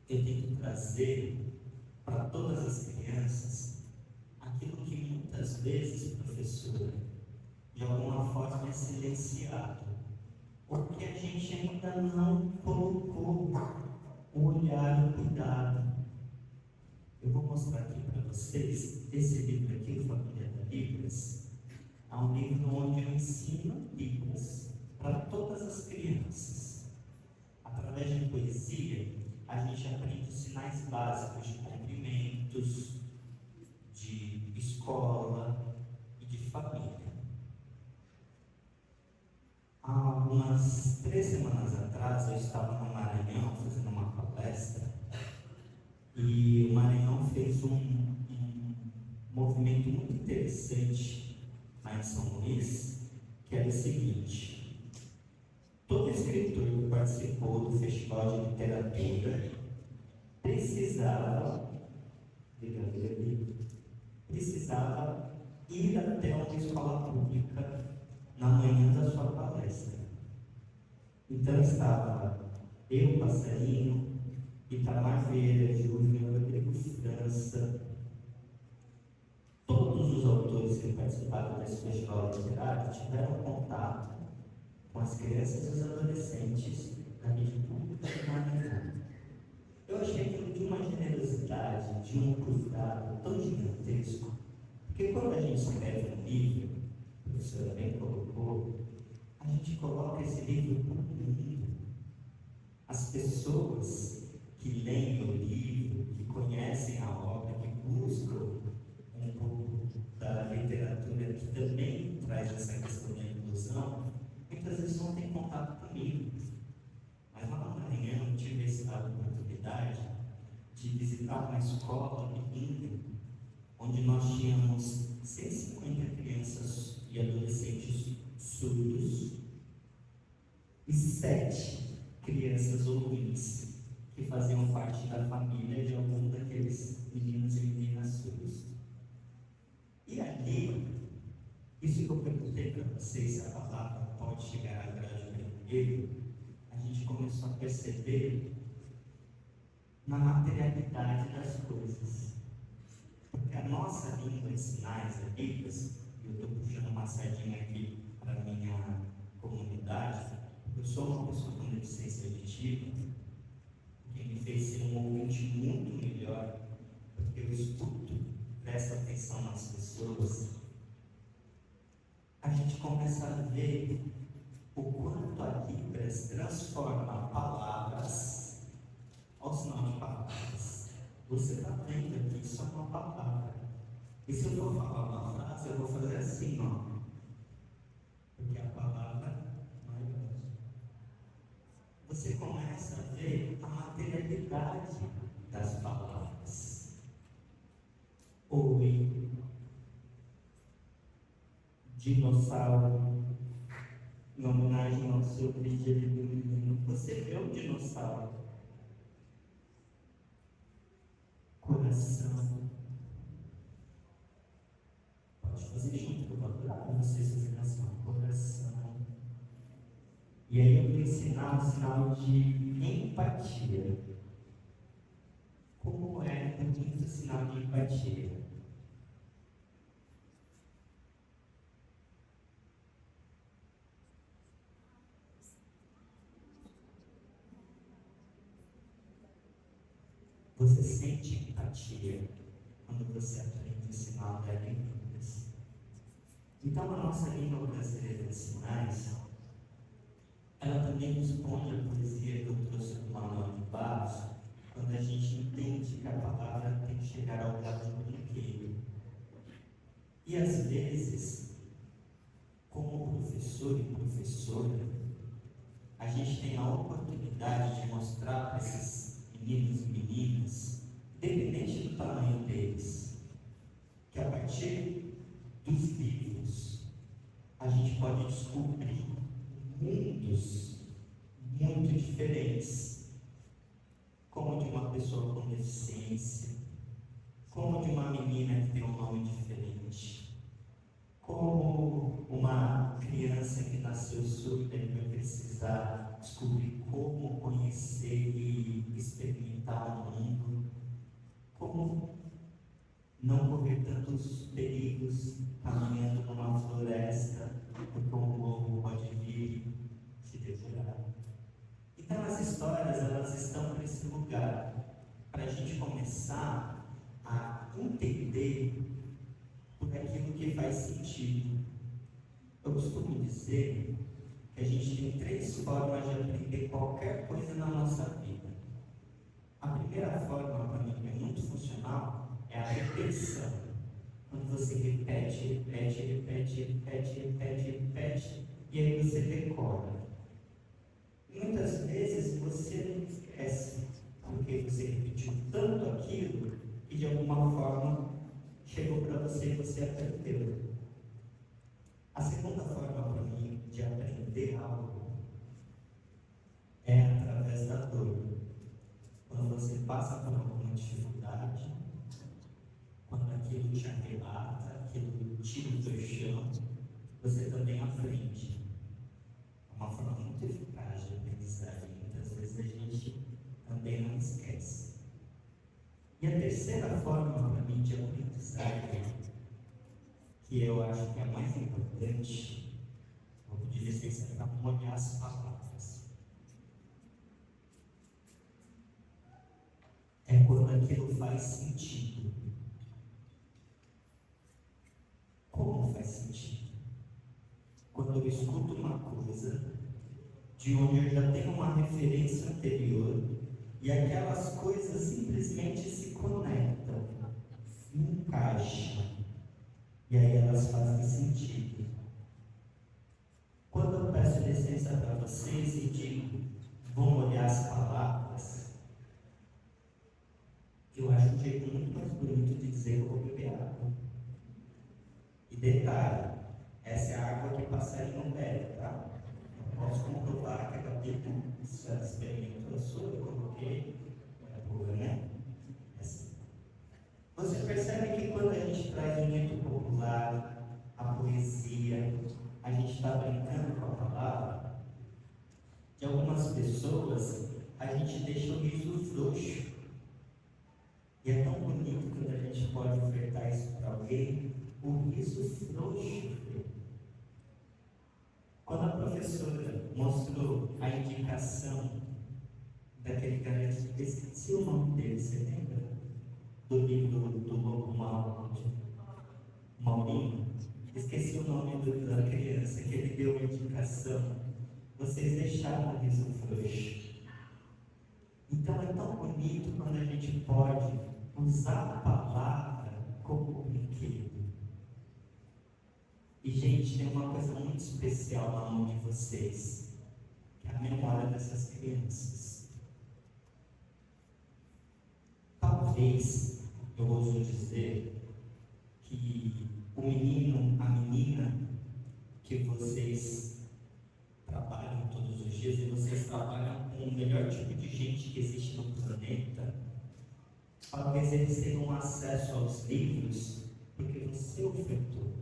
eu tento trazer para todas as crianças aquilo que muitas vezes, professora, de alguma forma é silenciado, porque a gente ainda não colocou o olhar, o cuidado. Eu vou mostrar aqui para vocês, esse livro aqui, o Família da Libras, é um livro onde eu ensino Libras para todas as crianças. Através de poesia, a gente aprende os sinais básicos de cumprimentos, de escola e de família. Há umas 3 semanas atrás, eu estava no Maranhão fazendo uma palestra e o Maranhão fez um movimento muito interessante lá em São Luís, que era o seguinte: todo escritor que participou do Festival de Literatura precisava ir até uma escola pública na manhã da sua palestra. Então estava eu, Passarinho, Itamar Vieira Júnior, Rodrigo França, todos os autores que participaram desse festival literário tiveram contato com as crianças e os adolescentes da rede pública de Maranhão. Eu achei aquilo de uma generosidade, de um cuidado tão gigantesco, porque quando a gente escreve um livro, a professora bem colocou, a gente coloca esse livro para o mundo. As pessoas que leem o livro, que conhecem a obra, que buscam um pouco da literatura que também traz essa questão da inclusão, muitas vezes não tem contato comigo. Mas lá no Maranhão eu tive essa oportunidade de visitar uma escola bilíngue, onde nós tínhamos 150 crianças e adolescentes surdos e 7 crianças ouvintes, que faziam parte da família de algum daqueles meninos e meninas surdos. E ali, isso que eu perguntei para vocês, se a palavra pode chegar à grade vermelha, a gente começou a perceber na materialidade das coisas. Porque a nossa língua de sinais, a Libras, e eu estou puxando uma sardinha aqui para a minha comunidade, eu sou uma pessoa com deficiência auditiva, que me fez ser um ouvinte muito melhor, porque eu escuto, presto atenção nas pessoas. A gente começa a ver o quanto a Libras transforma palavras ao sinal de palavras. Você está vendo aqui, isso é uma palavra. E se eu for falar uma frase, eu vou fazer assim, ó. Porque a palavra não é grande. Você começa a ver a materialidade das palavras. Oi, dinossauro, em homenagem ao seu brilho do menino. Você vê o dinossauro. Coração. Pode fazer junto, eu vou adorar com vocês fazendo assim, coração. E aí eu vou ensinar um sinal de empatia. Como é o bonito sinal de empatia? Você sente empatia quando você aprende o sinal da Libras. Então, a nossa língua brasileira de sinais, ela também responde à poesia que eu trouxe do Manuel de Barros, quando a gente entende que a palavra tem que chegar ao grau de brinquedo. E às vezes, como professor e professora, a gente tem a oportunidade de mostrar para esses meninos e meninas, independente do tamanho deles, que a partir dos livros a gente pode descobrir mundos muito diferentes, como de uma pessoa com deficiência, como de uma menina que tem um nome diferente, Como uma criança que nasceu surda e vai precisar descobrir como conhecer e experimentar o mundo, como não correr tantos perigos caminhando numa floresta, porque um lobo pode vir te devorar. Então as histórias, elas estão para esse lugar, para a gente começar a entender por aquilo que faz sentido. Eu costumo dizer que a gente tem 3 formas de aprender qualquer coisa na nossa vida. A primeira forma, para mim, que é muito funcional, é a repetição. Quando você repete, e aí você decora. E muitas vezes você não esquece, porque você repetiu tanto aquilo que de alguma forma chegou para você e você aprendeu. A segunda forma para mim de aprender algo é através da dor. Quando você passa por alguma dificuldade, quando aquilo te arrebata, aquilo tira o teu chão, você também aprende. É uma forma muito eficaz de aprendizagem. Muitas vezes a gente também não esquece. E a terceira forma para mim de aprendizagem, que eu acho que é a mais importante, vou pedir licença para molhar as palavras, é quando aquilo faz sentido. Como faz sentido? Quando eu escuto uma coisa de onde eu já tenho uma referência anterior e aquelas coisas simplesmente se conectam, encaixam, e aí elas fazem sentido. Quando eu peço licença para vocês e digo, vão olhar as palavras, eu acho um jeito muito mais bonito de dizer que eu vou beber água. E detalhe, essa é a água que passarinho bebe, tá? Eu posso comprovar que a Gabi experimentou a sua, eu coloquei, é boa, né? Assim. Você percebe que quando a gente traz o dito popular, a poesia, a gente está brincando com a palavra. De algumas pessoas, a gente deixa o riso frouxo. E é tão bonito quando a gente pode ofertar isso para alguém, o riso frouxo. Quando a professora mostrou a indicação daquele garoto, eu esqueci o nome dele, você lembra? Do livro do Lobo Mau, Maurinho, esqueci o nome da criança, que ele deu a indicação. Vocês deixaram o riso frouxo. Então é tão bonito quando a gente pode usar a palavra como brinquedo. E gente, tem uma coisa muito especial na mão de vocês, que é a memória dessas crianças. Talvez eu ouso dizer que o menino, a menina que vocês trabalham todos os dias, e vocês trabalham com o melhor tipo de gente que existe no planeta, talvez eles tenham acesso aos livros porque você ofertou.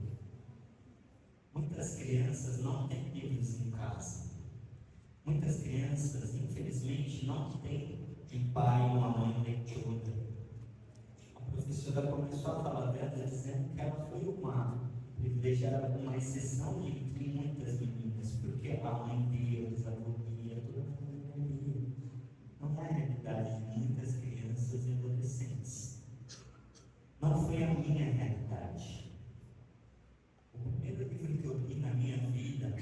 Muitas crianças não têm livros em casa. Muitas crianças, infelizmente, não têm um pai ou uma mãe leitora. A professora começou a falar dela dizendo que ela foi uma privilegiada, uma exceção entre muitas meninas, porque a mãe deles, a avó lia, toda a família lia. Não é a realidade de muitas crianças e adolescentes. Não foi a minha realidade. O primeiro livro que eu li na minha vida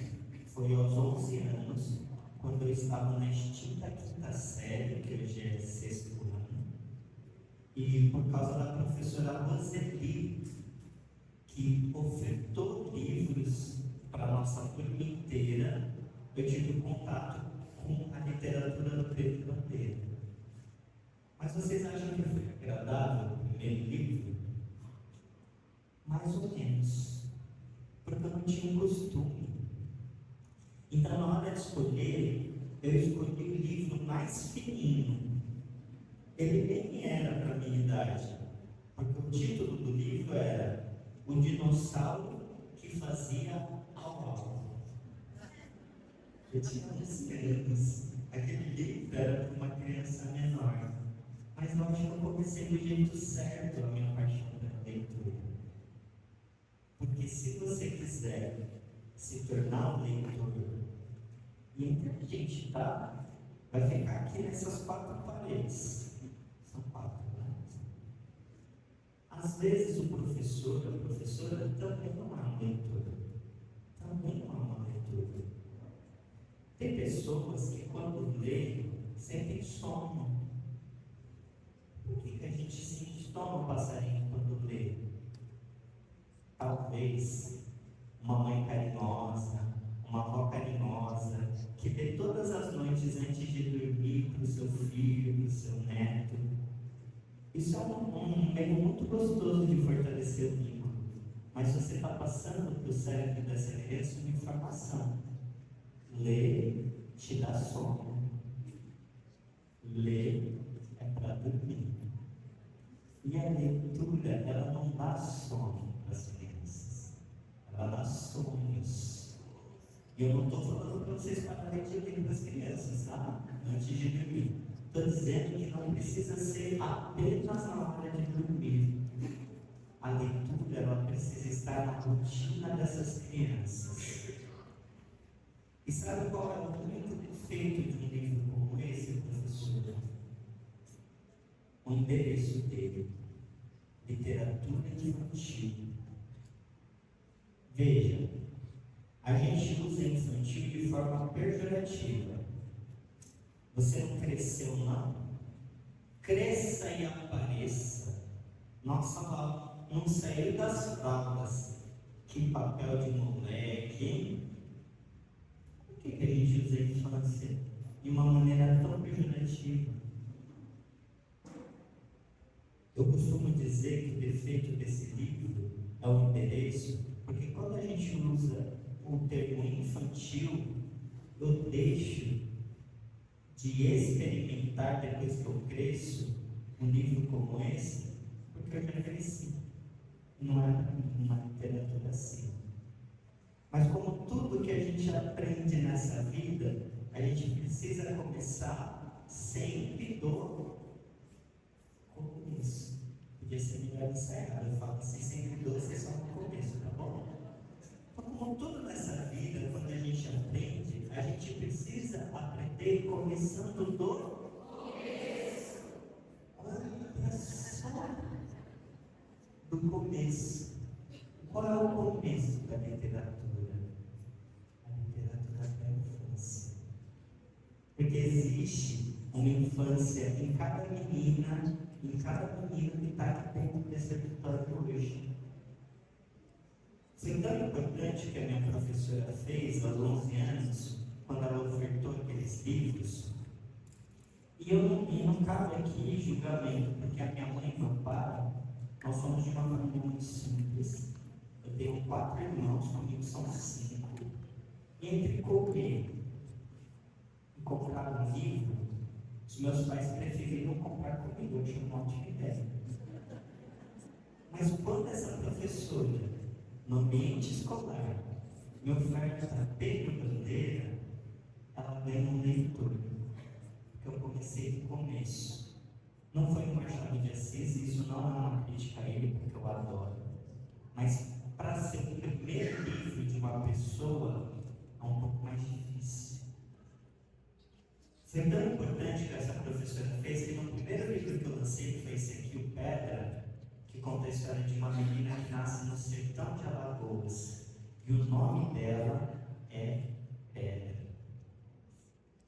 foi aos 11 anos, quando eu estava na extinta 5ª série, que hoje é 6º ano, e por causa da professora Roseli, que ofertou livros para a nossa turma inteira, eu tive contato com a literatura do Pedro Bandeira. Mas vocês acham que foi agradável o primeiro livro? Mais ou menos. Porque eu não tinha um costume. Então, na hora de escolher, eu escolhi o livro mais fininho. Ele nem era para a minha idade, porque o título do livro era O Dinossauro que que fazia au-au. Eu tinha 11 anos. Aquele livro era para uma criança menor. Mas eu acho que eu comecei do jeito certo a minha paixão pela leitura. Porque se você quiser se tornar um leitor, e entre a gente tá, vai ficar aqui nessas 4 paredes. São 4, né? Às vezes o professor, a professora também não é um leitor. Também não é uma leitura. Tem pessoas que quando leem, sentem sono. Por que a gente sente sono, um passarinho, quando lê? Talvez uma mãe carinhosa, uma avó carinhosa, que lê todas as noites antes de dormir para o seu filho, para o seu neto. Isso é um meio muito gostoso de fortalecer o vínculo. Mas você está passando para o cérebro dessa criança uma informação. Ler te dá sono. Ler é para dormir. E a leitura, ela não dá sono para as crianças. Ela dá sonhos. E eu não estou falando para vocês pararem de ler para as crianças, tá? Antes de dormir. Estou dizendo que não precisa ser apenas na hora de dormir. A leitura, ela precisa estar na rotina dessas crianças. E sabe qual é o único defeito de um livro como esse, professor? O endereço dele: literatura infantil. Veja, a gente usa infantil de forma pejorativa. Você não cresceu, não? Cresça e apareça. Nossa, não saiu das fraldas. Que papel de moleque, hein? Por que a gente usa a infância de uma maneira tão pejorativa? Eu costumo dizer que o defeito desse livro é o endereço, porque quando a gente usa o termo infantil, eu deixo de experimentar, depois que eu cresço, um livro como esse, porque eu já cresci. Não é uma literatura assim. Mas como tudo que a gente aprende nessa vida, a gente precisa começar sempre do começo. Podia ser melhor ensaiado, eu falo assim, sempre do, é só no começo, tá bom? Então, como tudo nessa vida, quando a gente aprende, a gente precisa aprender começando do começo. Olha só, do começo. Qual é o começo da literatura? A literatura da infância. Porque existe uma infância em cada menina, em cada menino que está aqui dentro desse auditório hoje. Foi tão importante que a minha professora fez aos 11 anos, quando ela ofertou aqueles livros. E não cabe aqui julgamento, porque a minha mãe e meu pai, nós somos de uma família muito simples. Eu tenho 4 irmãos, comigo são 5. E entre comer e comprar um livro, os meus pais preferiram comprar comigo, eu tinha um monte de ideia. Mas quando essa professora, no ambiente escolar, me oferta Pedro Bandeira, ela vem um leitor, porque eu comecei do começo. Não foi um Machado de Assis, isso não é uma crítica a ele, porque eu adoro. Mas para ser o primeiro livro de uma pessoa, é um pouco mais difícil. Foi tão importante que essa professora fez que no primeiro livro que eu lancei, que foi esse aqui, o Pedra, que conta a história de uma menina que nasce no sertão de Alagoas, e o nome dela é Pedra.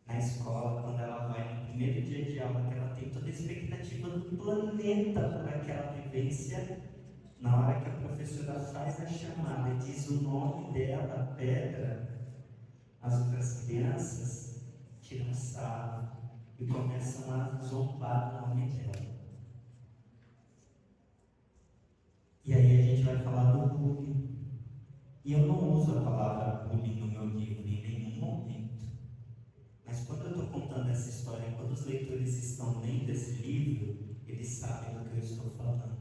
Na escola, quando ela vai no primeiro dia de aula, que ela tem toda a expectativa do planeta por aquela vivência, na hora que a professora faz a chamada e diz o nome dela, Pedra, as outras crianças tiram sarro e começam a zombar do nome dela. E aí a gente vai falar do bullying. E eu não uso a palavra bullying no meu livro em nenhum momento. Mas quando eu estou contando essa história, quando os leitores estão lendo esse livro, eles sabem do que eu estou falando.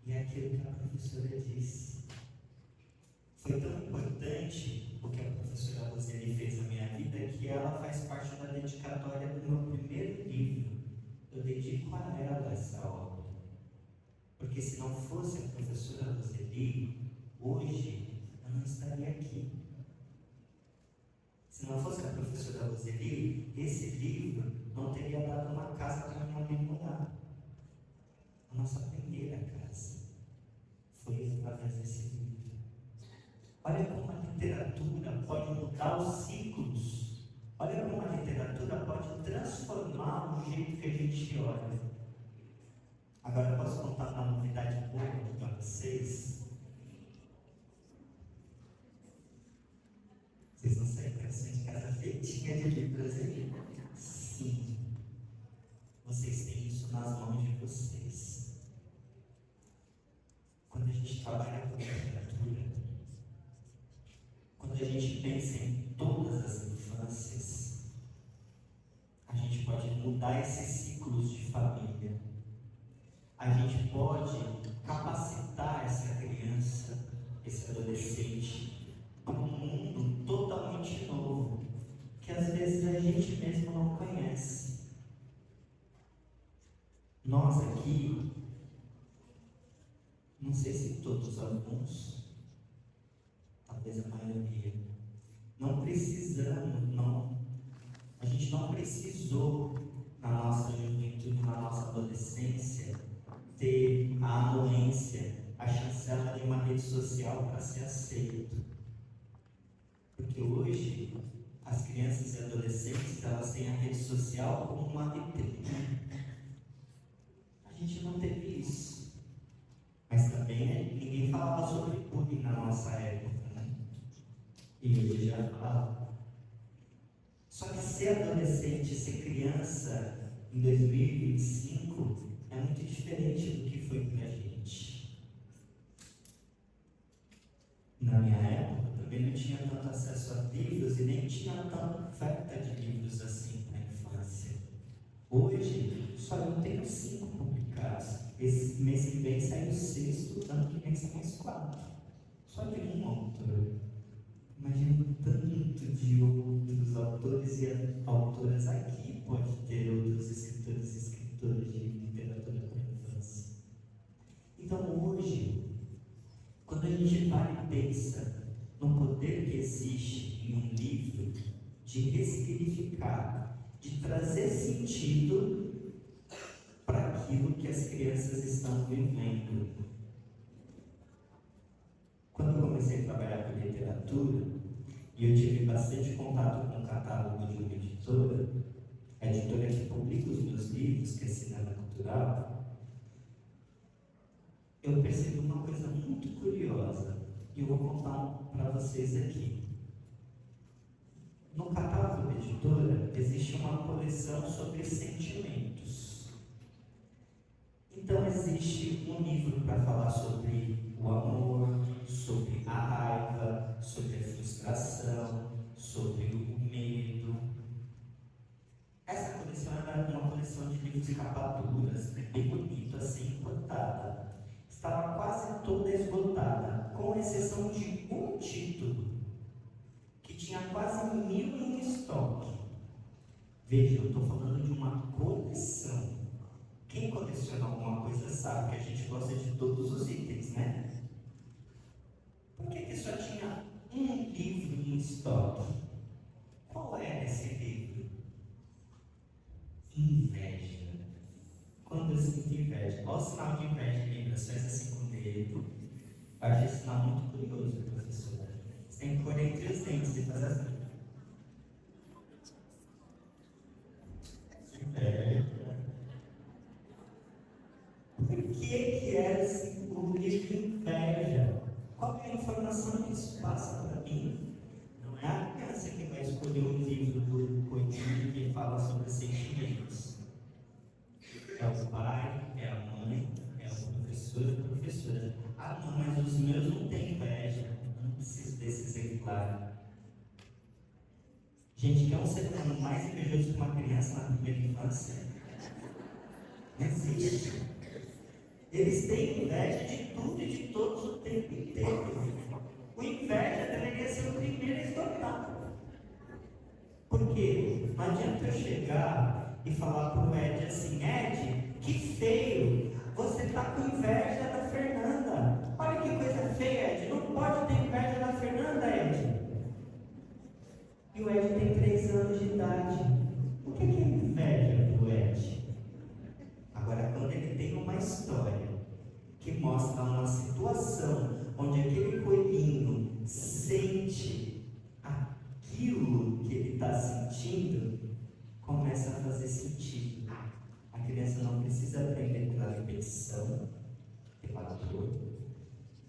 E é aquilo que a professora disse. Foi tão importante o que a professora Roseli fez na minha vida que ela faz parte da dedicatória do meu primeiro livro. Eu dedico a ela essa obra. Porque se não fosse a professora Roseli, hoje eu não estaria aqui. Se não fosse a professora Roseli, esse livro não teria dado uma casa para minha mãe morar. A nossa primeira casa foi através desse livro. Olha como a literatura pode mudar os ciclos. Olha como a literatura pode transformar o jeito que a gente olha. Agora eu posso contar uma novidade boa para vocês. Vocês não saem para essa de casa feitinha de livros aí? Sim. Vocês têm isso nas mãos de vocês. Quando a gente trabalha com literatura, quando a gente pensa em todas as infâncias, a gente pode mudar esses ciclos de família. A gente pode capacitar essa criança, esse adolescente, para um mundo totalmente novo, que às vezes a gente mesmo não conhece. Nós aqui, não sei se todos, alguns, talvez a maioria, não precisamos, a gente não precisou, na nossa juventude, na nossa adolescência, ter a anuência, a chancela de uma rede social para ser aceito. Porque hoje, as crianças e adolescentes, elas têm a rede social como uma vitrine. A gente não teve isso. Mas também ninguém falava sobre bullying na nossa época, né? E hoje já fala. Só que ser adolescente, ser criança em 2025 é muito diferente do que foi pra gente. Na minha época também não tinha tanto acesso a livros e nem tinha tanta oferta de livros assim para a infância. Hoje, só eu tenho 5 publicados. Esse mês que vem sai o 6º, ano que vem sai mais 4. Só de um autor. Imagina o tanto de outros autores e autoras aqui pode ter outros escritores e escritoras de literatura para a infância. Então hoje, quando a gente para e pensa no poder que existe em um livro de ressignificar, de trazer sentido para aquilo que as crianças estão vivendo. Quando eu comecei a trabalhar com literatura, e eu tive bastante contato com o catálogo de uma editora, a editora que publica os meus livros, que é Cinema Cultural, eu percebi uma coisa muito curiosa, e eu vou contar para vocês aqui. No catálogo da editora, existe uma coleção sobre sentimentos. Então, existe um livro para falar sobre o amor, sobre a raiva, sobre a frustração, sobre o medo. Essa coleção era uma coleção de livros de capa duras, bem bonito, assim, importada. Estava quase toda esgotada, com exceção de um título, que tinha quase 1000 em estoque. Veja, eu estou falando de uma coleção. Quem coleciona alguma coisa sabe que a gente gosta de todos os itens, né? Por que só tinha um livro em estoque? Qual era esse livro? Inveja. Quando eu sinto inveja, olha o sinal de inveja, Libras, faz assim com o dedo. Eu acho esse sinal muito curioso, professora. Você tem que correr entre os dentes e fazer assim. Inveja. Por que era o livro inveja? Qual é a informação que isso passa para mim? Não é a criança que vai escolher um livro do Coitinho que fala sobre sentimentos. É o pai, é a mãe, é o professor e a professora. Ah, não, mas os meus não têm inveja. Eu não preciso desse exemplar. Gente, quer um ser humano mais invejoso que uma criança na primeira infância? Não existe. Eles têm inveja de tudo e de todos o tempo inteiro. O inveja deveria ser o primeiro a esgotar. Por quê? Não adianta eu chegar e falar para o Ed assim: Ed, que feio, você está com inveja da Fernanda. Olha que coisa feia, Ed, não pode ter inveja da Fernanda, Ed. E o Ed tem 3 anos de idade. O que é inveja do Ed? Agora, quando ele tem uma história que mostra uma situação onde aquele coelhinho sente aquilo que ele está sentindo, começa a fazer sentido. A criança não precisa aprender pela repetição, pela dor.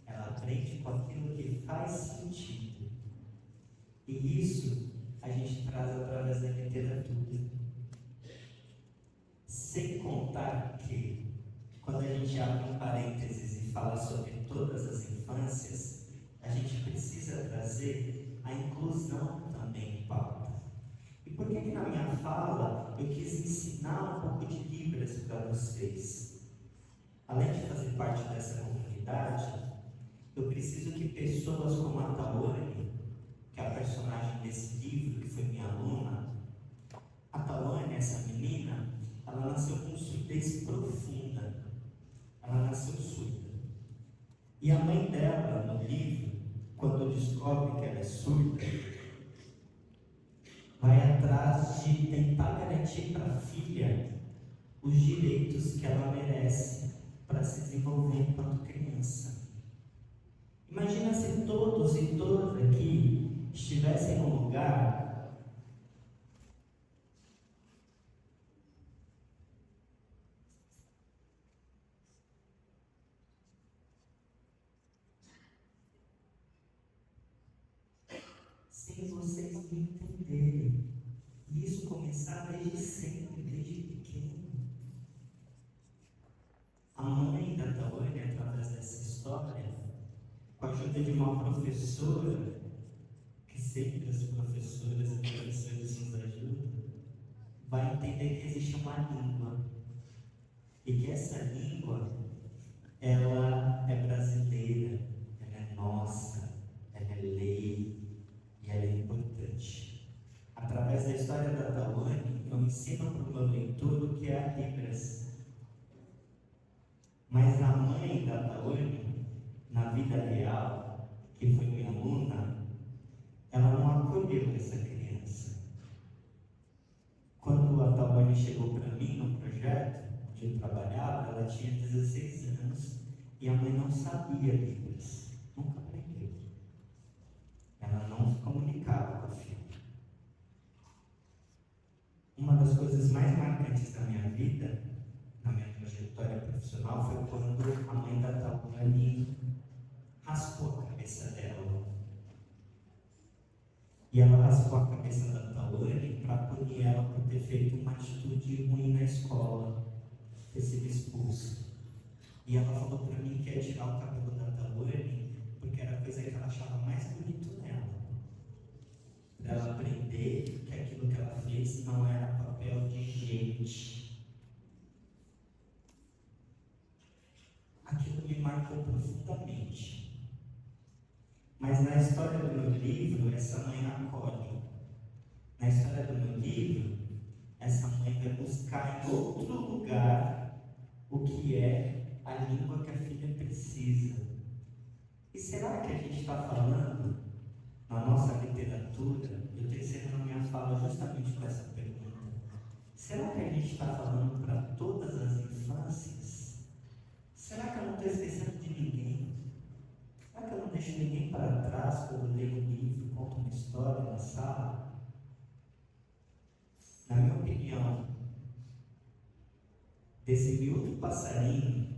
Ela aprende com aquilo que faz sentido. E isso a gente traz através da literatura. Sem contar que, quando a gente abre um parênteses e fala sobre todas as infâncias, a gente precisa trazer a inclusão também em pauta. E por que na minha fala eu quis ensinar um pouco de Libras para vocês? Além de fazer parte dessa comunidade, eu preciso que pessoas como a Tawane, que é a personagem desse livro, que foi minha aluna, a Tawane, essa menina, ela nasceu com surdez profunda. Ela nasceu surda. E a mãe dela, no livro, quando descobre que ela é surda, vai atrás de tentar garantir para a filha os direitos que ela merece para se desenvolver enquanto criança. Imagina se todos e todas aqui estivessem num lugar sem vocês me entenderem. E isso começar desde sempre, desde pequeno. A mãe da Tawane, através dessa história, com a ajuda de uma professora, que sempre as professoras e professores nos ajudam, vai entender que existe uma língua. E que essa língua, ela é brasileira, ela é nossa, ela é lei. E ela é importante. Através da história da Tawane, eu ensino para o meu leitor o que é a Libras. Mas a mãe da Tawane, na vida real, que foi minha aluna, ela não acolheu essa criança. Quando a Tawane chegou para mim no projeto onde eu trabalhava, ela tinha 16 anos e a mãe não sabia Libras. Nunca aprendeu. Ela não se comunicava com a filha. Uma das coisas mais marcantes da minha vida, na minha trajetória profissional, foi quando a mãe da Tawane raspou a cabeça dela. E ela raspou a cabeça da Tawane para punir ela por ter feito uma atitude ruim na escola, ter sido expulsa. E ela falou para mim que ia tirar o cabelo da Tawane porque era a coisa que ela achava mais bonito nela. Para ela aprender que aquilo que ela fez não era papel de gente. Aquilo me marcou profundamente. Mas na história do meu livro, essa mãe acolhe. Na história do meu livro, essa mãe vai buscar em outro lugar o que é a língua que a filha precisa. E será que a gente está falando na nossa literatura? Eu estou encerrando minha fala justamente com essa pergunta. Será que a gente está falando para todas as infâncias? Será que eu não estou esquecendo de ninguém? Será que eu não deixo ninguém para trás quando eu leio um livro, conto uma história na sala? Na minha opinião, desse miúdo passarinho,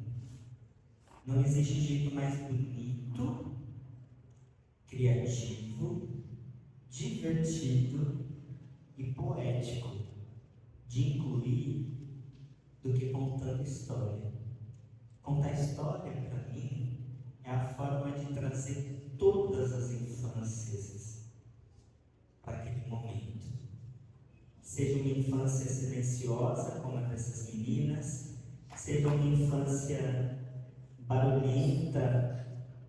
não existe jeito mais bonito, criativo, divertido e poético de incluir do que contando história. Contar história, para mim, é a forma de trazer todas as infâncias para aquele momento. Seja uma infância silenciosa, como a dessas meninas, seja uma infância barulhenta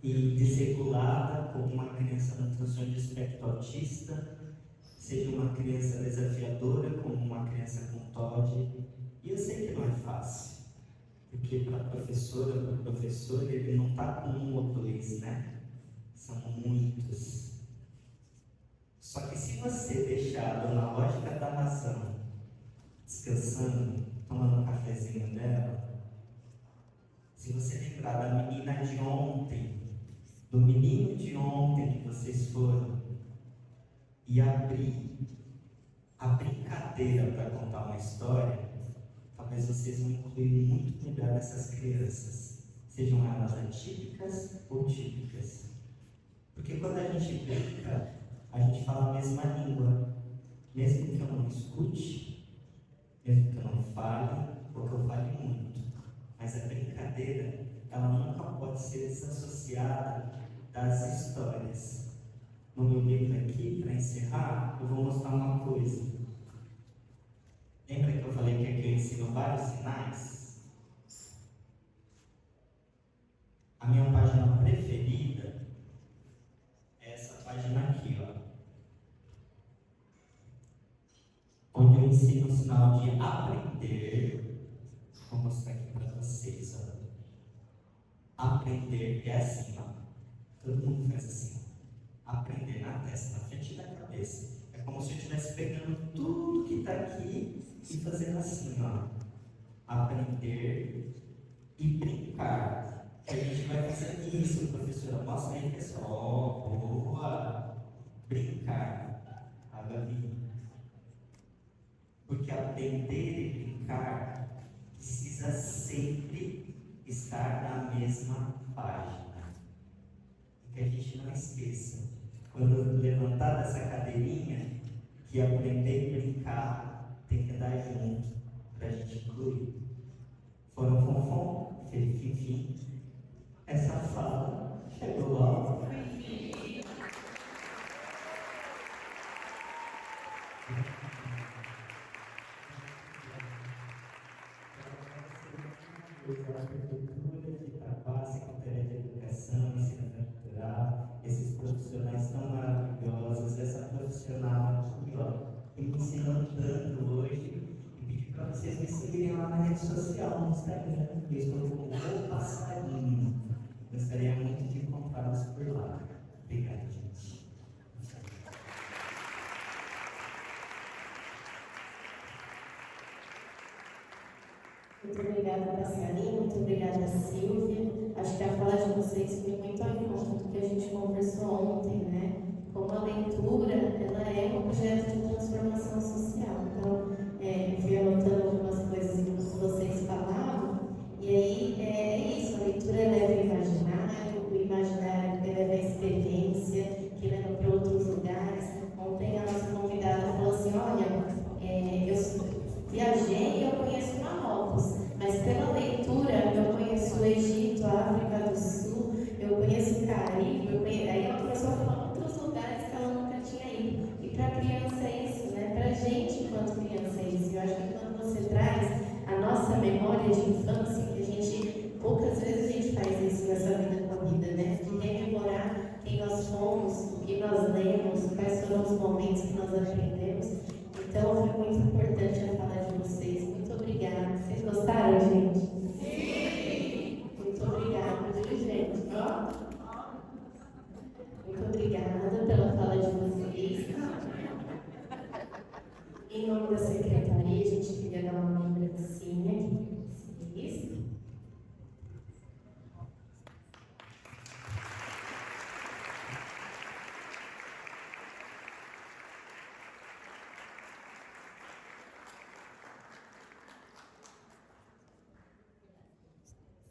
e desregulada, como uma criança no transtorno de espectro autista, seja uma criança desafiadora, como uma criança com TOD. E eu sei que não é fácil, porque para a professora, para o professor, ele não está com um ou dois, né? São muitos. Só que se você deixar a dona lógica da razão descansando, tomando um cafezinho dela, se você lembrar da menina de ontem, do menino de ontem que vocês foram, e abrir a brincadeira para contar uma história, talvez vocês vão incluir muito melhor essas crianças, sejam elas atípicas ou típicas. Porque quando a gente brinca, a gente fala a mesma língua, mesmo que eu não escute, mesmo que eu não fale, ou que eu fale muito. Mas a brincadeira, ela nunca pode ser desassociada das histórias. No meu livro aqui, para encerrar, eu vou mostrar uma coisa. Lembra que eu falei que aqui eu ensino vários sinais? A minha página preferida é essa página aqui, ó. Onde eu ensino o sinal de aprender. Vou mostrar aqui para vocês, ó. Aprender é assim, ó. Todo mundo faz assim, ó. Aprender na testa, na frente da cabeça. É como se eu estivesse pegando tudo que está aqui e fazendo assim, ó. Aprender e brincar. A gente vai fazer isso, professora. Mostra aí, pessoal. Boa! Brincar. A Gabi. Porque aprender e brincar precisa sempre estar na mesma página. E que a gente não esqueça, quando levantar dessa cadeirinha, que aprender e brincar tem que andar junto para a gente incluir. Foram fonfon, fim. Essa fala chegou lá. A Prefeitura de Itapá, Secretaria de Educação, Ensino Cultural, esses profissionais tão maravilhosos, essa profissional aqui, ó, que me ensinam tanto hoje, e pedir para vocês me seguirem lá na rede social, no Instagram, eu estou como O Passarinho. Gostaria muito de encontrá-los por lá. Obrigado, gente. Muito obrigada, Passarinho. Muito obrigada, Silvia. Acho que a fala de vocês foi muito ao encontro do que a gente conversou ontem, né? Como a leitura, ela é um objeto de transformação social. Então, eu fui anotando algumas coisas enquanto vocês falavam, e aí é isso, a leitura leva o imaginário leva a experiência, que leva para outros lugares. Ontem a nossa convidada falou assim, olha, eu viajei e eu conheço Marrocos, mas pela leitura eu conheço o Egito, a África do Sul, eu conheço o Caribe, aí ela começou a falar outros lugares que ela nunca tinha ido. E para a criança é isso, né? Para a gente enquanto criança é isso. Eu acho que quando você traz a nossa memória de infância, que a gente, poucas vezes a gente faz isso nessa vida corrida, né? De rememorar quem nós fomos, o que nós lemos, quais foram os momentos que nós aprendemos. Então, foi muito importante a fala de vocês. Muito obrigada. Vocês gostaram, gente? Sim! Muito obrigada, viu, gente? Ó. Muito obrigada pela fala de vocês. Em nome da secretaria, a gente queria dar uma lembrancinha aqui. Isso.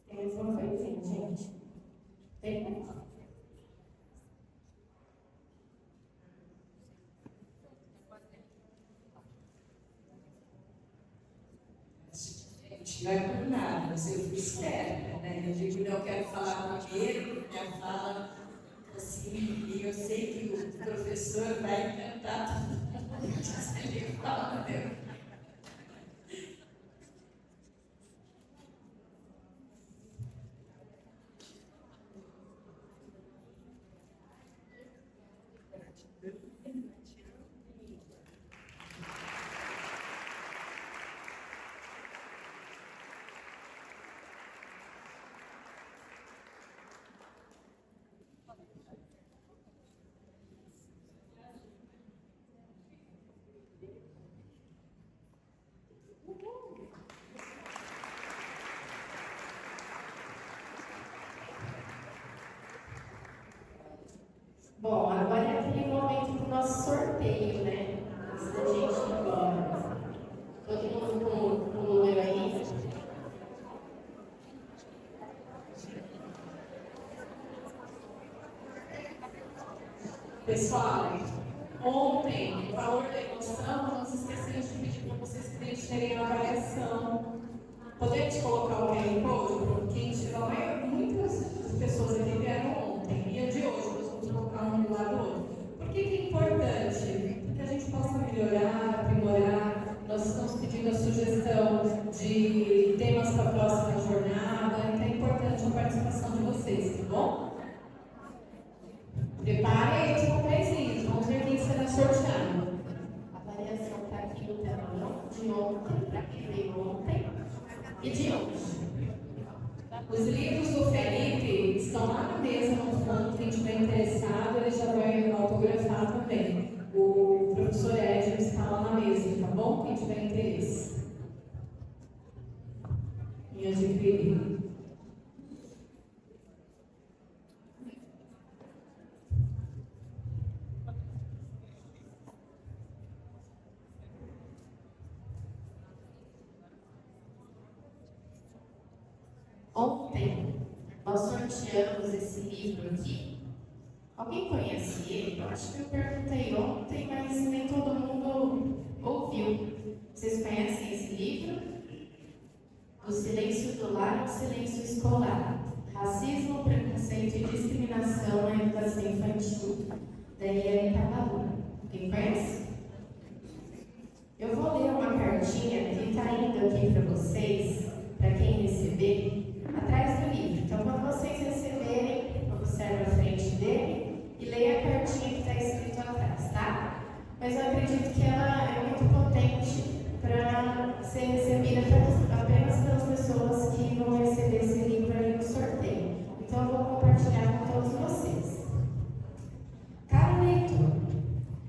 Tem mais uma coisinha, gente. Tem mais? Não é por nada, mas eu fui esperta, né? Eu digo, não, eu quero falar primeiro, porque a fala, assim, e eu sei que o professor vai encantar todo mundo, ele fala, né? Bom, agora é aquele momento do nosso sorteio, né? Antes da gente ir embora. Todo mundo com o número aí? Pessoal, ontem, o valor da emoção, nós esquecemos de pedir para vocês preencherem a avaliação. Podemos colocar o QR Code? Porque muitas pessoas aqui vieram ontem e a de hoje, nós vamos colocar um do lado do outro. Por que é importante? Porque a gente possa melhorar, aprimorar. Nós estamos pedindo a sugestão de temas para a próxima jornada, então é importante a participação de vocês, tá bom? Preparem aí os papéis, vamos ver quem será sorteado. A avaliação está aqui no telão de ontem, para quem veio ontem, e de hoje. Os livros do Felipe estão lá na mesa no fundo, quem estiver interessado, ele já vai autografar também. O professor Edson está lá na mesa, tá bom? Quem tiver interesse em adquirir. Ontem, nós sorteamos esse livro aqui. Alguém conhece ele? Eu acho que eu perguntei ontem, mas nem todo mundo ouviu. Vocês conhecem esse livro? O Silêncio do Lar ao Silêncio Escolar. Racismo, Preconceito e Discriminação na Educação Infantil, da Eliane Cabalu. Alguém conhece? Eu vou ler uma cartinha que está indo aqui para vocês, para quem receber, atrás do livro. Então, quando vocês receberem, observe a frente dele e leia a cartinha que está escrito atrás, tá? Mas eu acredito que ela é muito potente para ser recebida apenas pelas pessoas que vão receber esse livro ali no sorteio. Então, eu vou compartilhar com todos vocês. Caro leitor,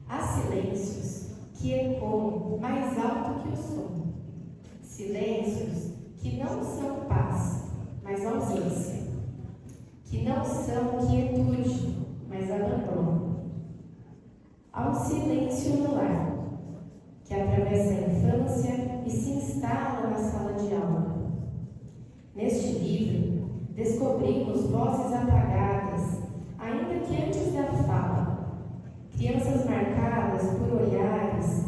há silêncios que ecoam mais alto que o som. Silêncios que não são paz, mas ausência. Que não são quietude, mas abandono. Há um silêncio no lar, que atravessa a infância e se instala na sala de aula. Neste livro, descobrimos vozes apagadas, ainda que antes da fala. Crianças marcadas por olhares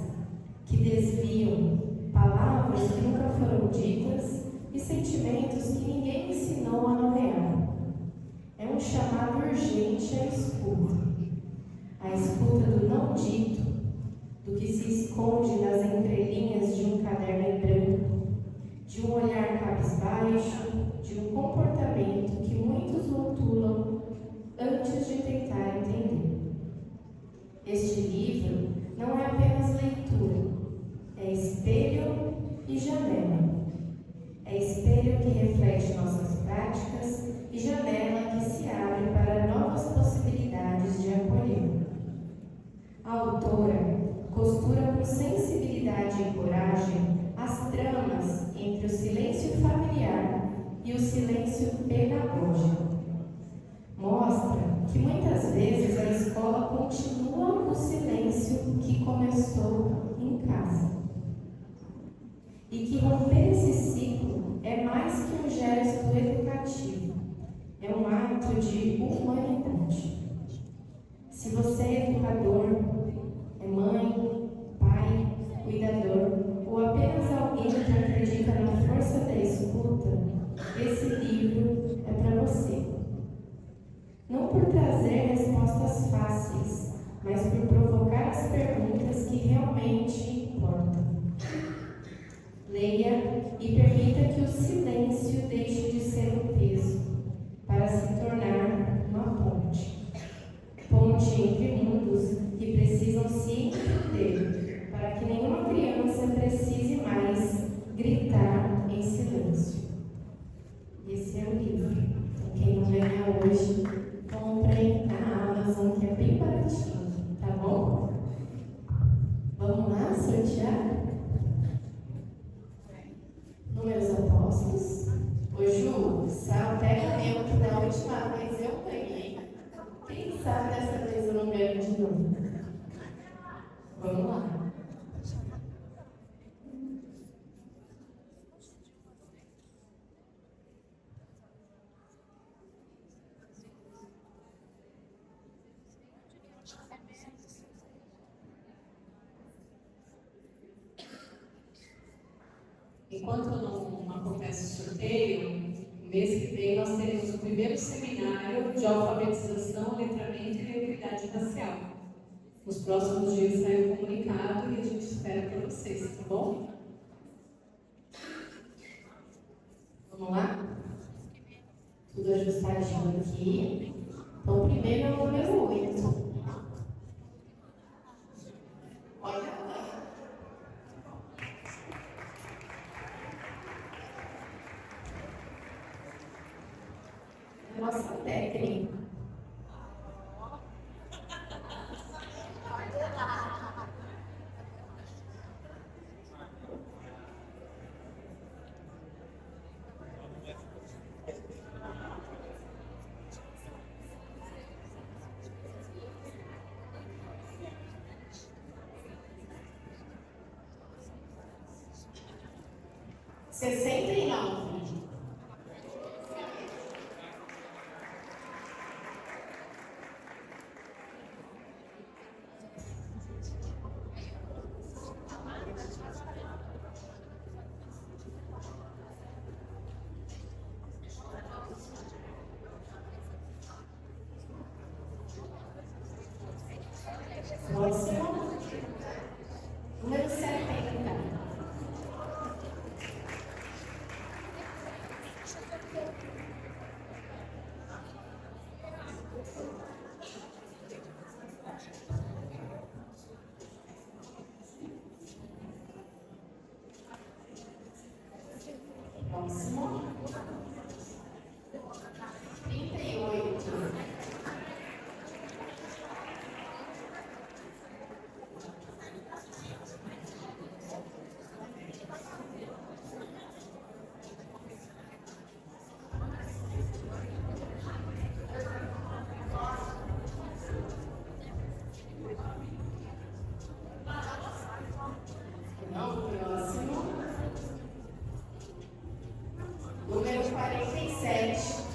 que desviam, palavras que nunca foram ditas e sentimentos que ninguém ensinou a nomear. É um chamado urgente à escuta. A escuta do não dito, do que se esconde nas entrelinhas de um caderno em branco, de um olhar cabisbaixo, de um comportamento que muitos rotulam antes de tentar entender. Este livro não é apenas leitura, é espelho e janela. É espelho que reflete nossas práticas e janela que se abre para novas possibilidades de acolher. A autora costura com sensibilidade e coragem as tramas entre o silêncio familiar e o silêncio pedagógico. Mostra que muitas vezes a escola continua no silêncio que começou em casa. E que romper esse ciclo é mais que um gesto educativo, é um ato de humanidade. Se você é educador, é mãe, pai, cuidador, ou apenas alguém que acredita na força da escuta, esse livro é para você. Não por trazer respostas fáceis, mas por provocar as perguntas que realmente importam. Leia e permita que o silêncio deixe de ser um peso, para se tornar uma ponte. Ponte entre mundos que precisam se entender, para que nenhuma criança precise mais gritar em silêncio. Esse é o livro. Quem não ganhar hoje, comprem na Amazon, que é bem baratinho, tá bom? Vamos lá sortear? Números apostos. Ô Ju, pega meu, que da última vez eu ganhei. Quem sabe dessa vez eu não enquanto não acontece o sorteio, no mês que vem nós teremos o primeiro seminário de alfabetização, letramento e equidade racial. Nos próximos dias sai o comunicado e a gente espera por vocês, tá bom? Vamos lá? Tudo ajustadinho aqui. Então, o primeiro é o número 8. Olha lá. Nossa técnica. Sessenta e nove. Próximo. Número 70. Próximo. 38. Não, próximo. Número 47.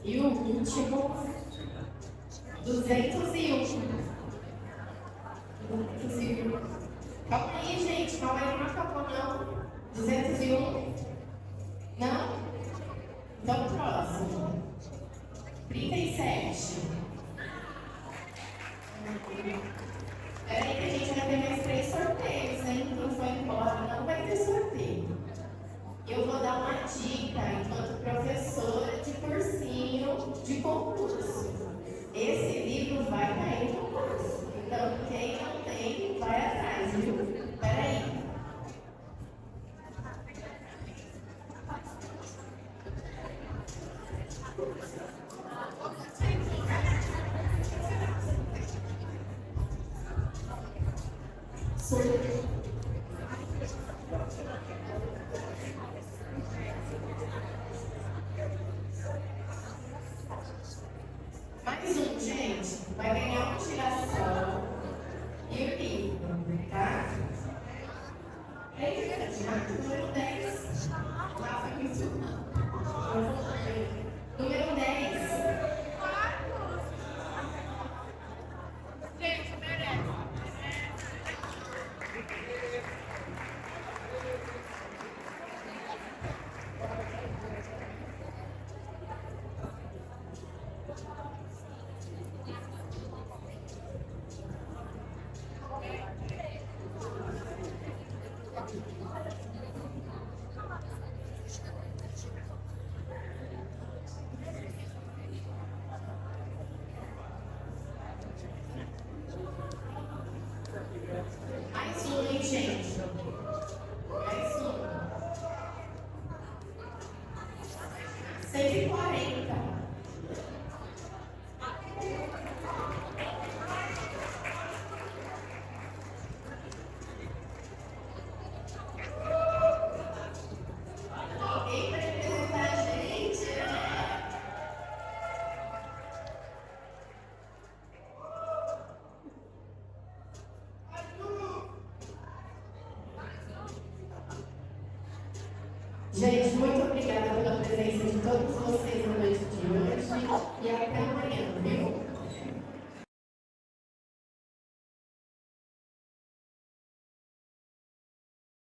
E o último, 201. Calma aí, gente, calma aí, não acabou não. 201? Não? Então, próximo. 37. Peraí que a gente vai ter mais 3 sorteios, hein? Quem foi embora não vai ter sorteio. Eu vou dar uma dica enquanto professora de cursinho de concurso. Esse livro vai cair no concurso. Então, quem não tem, vai atrás, viu? Peraí. Gente, muito obrigada pela presença de todos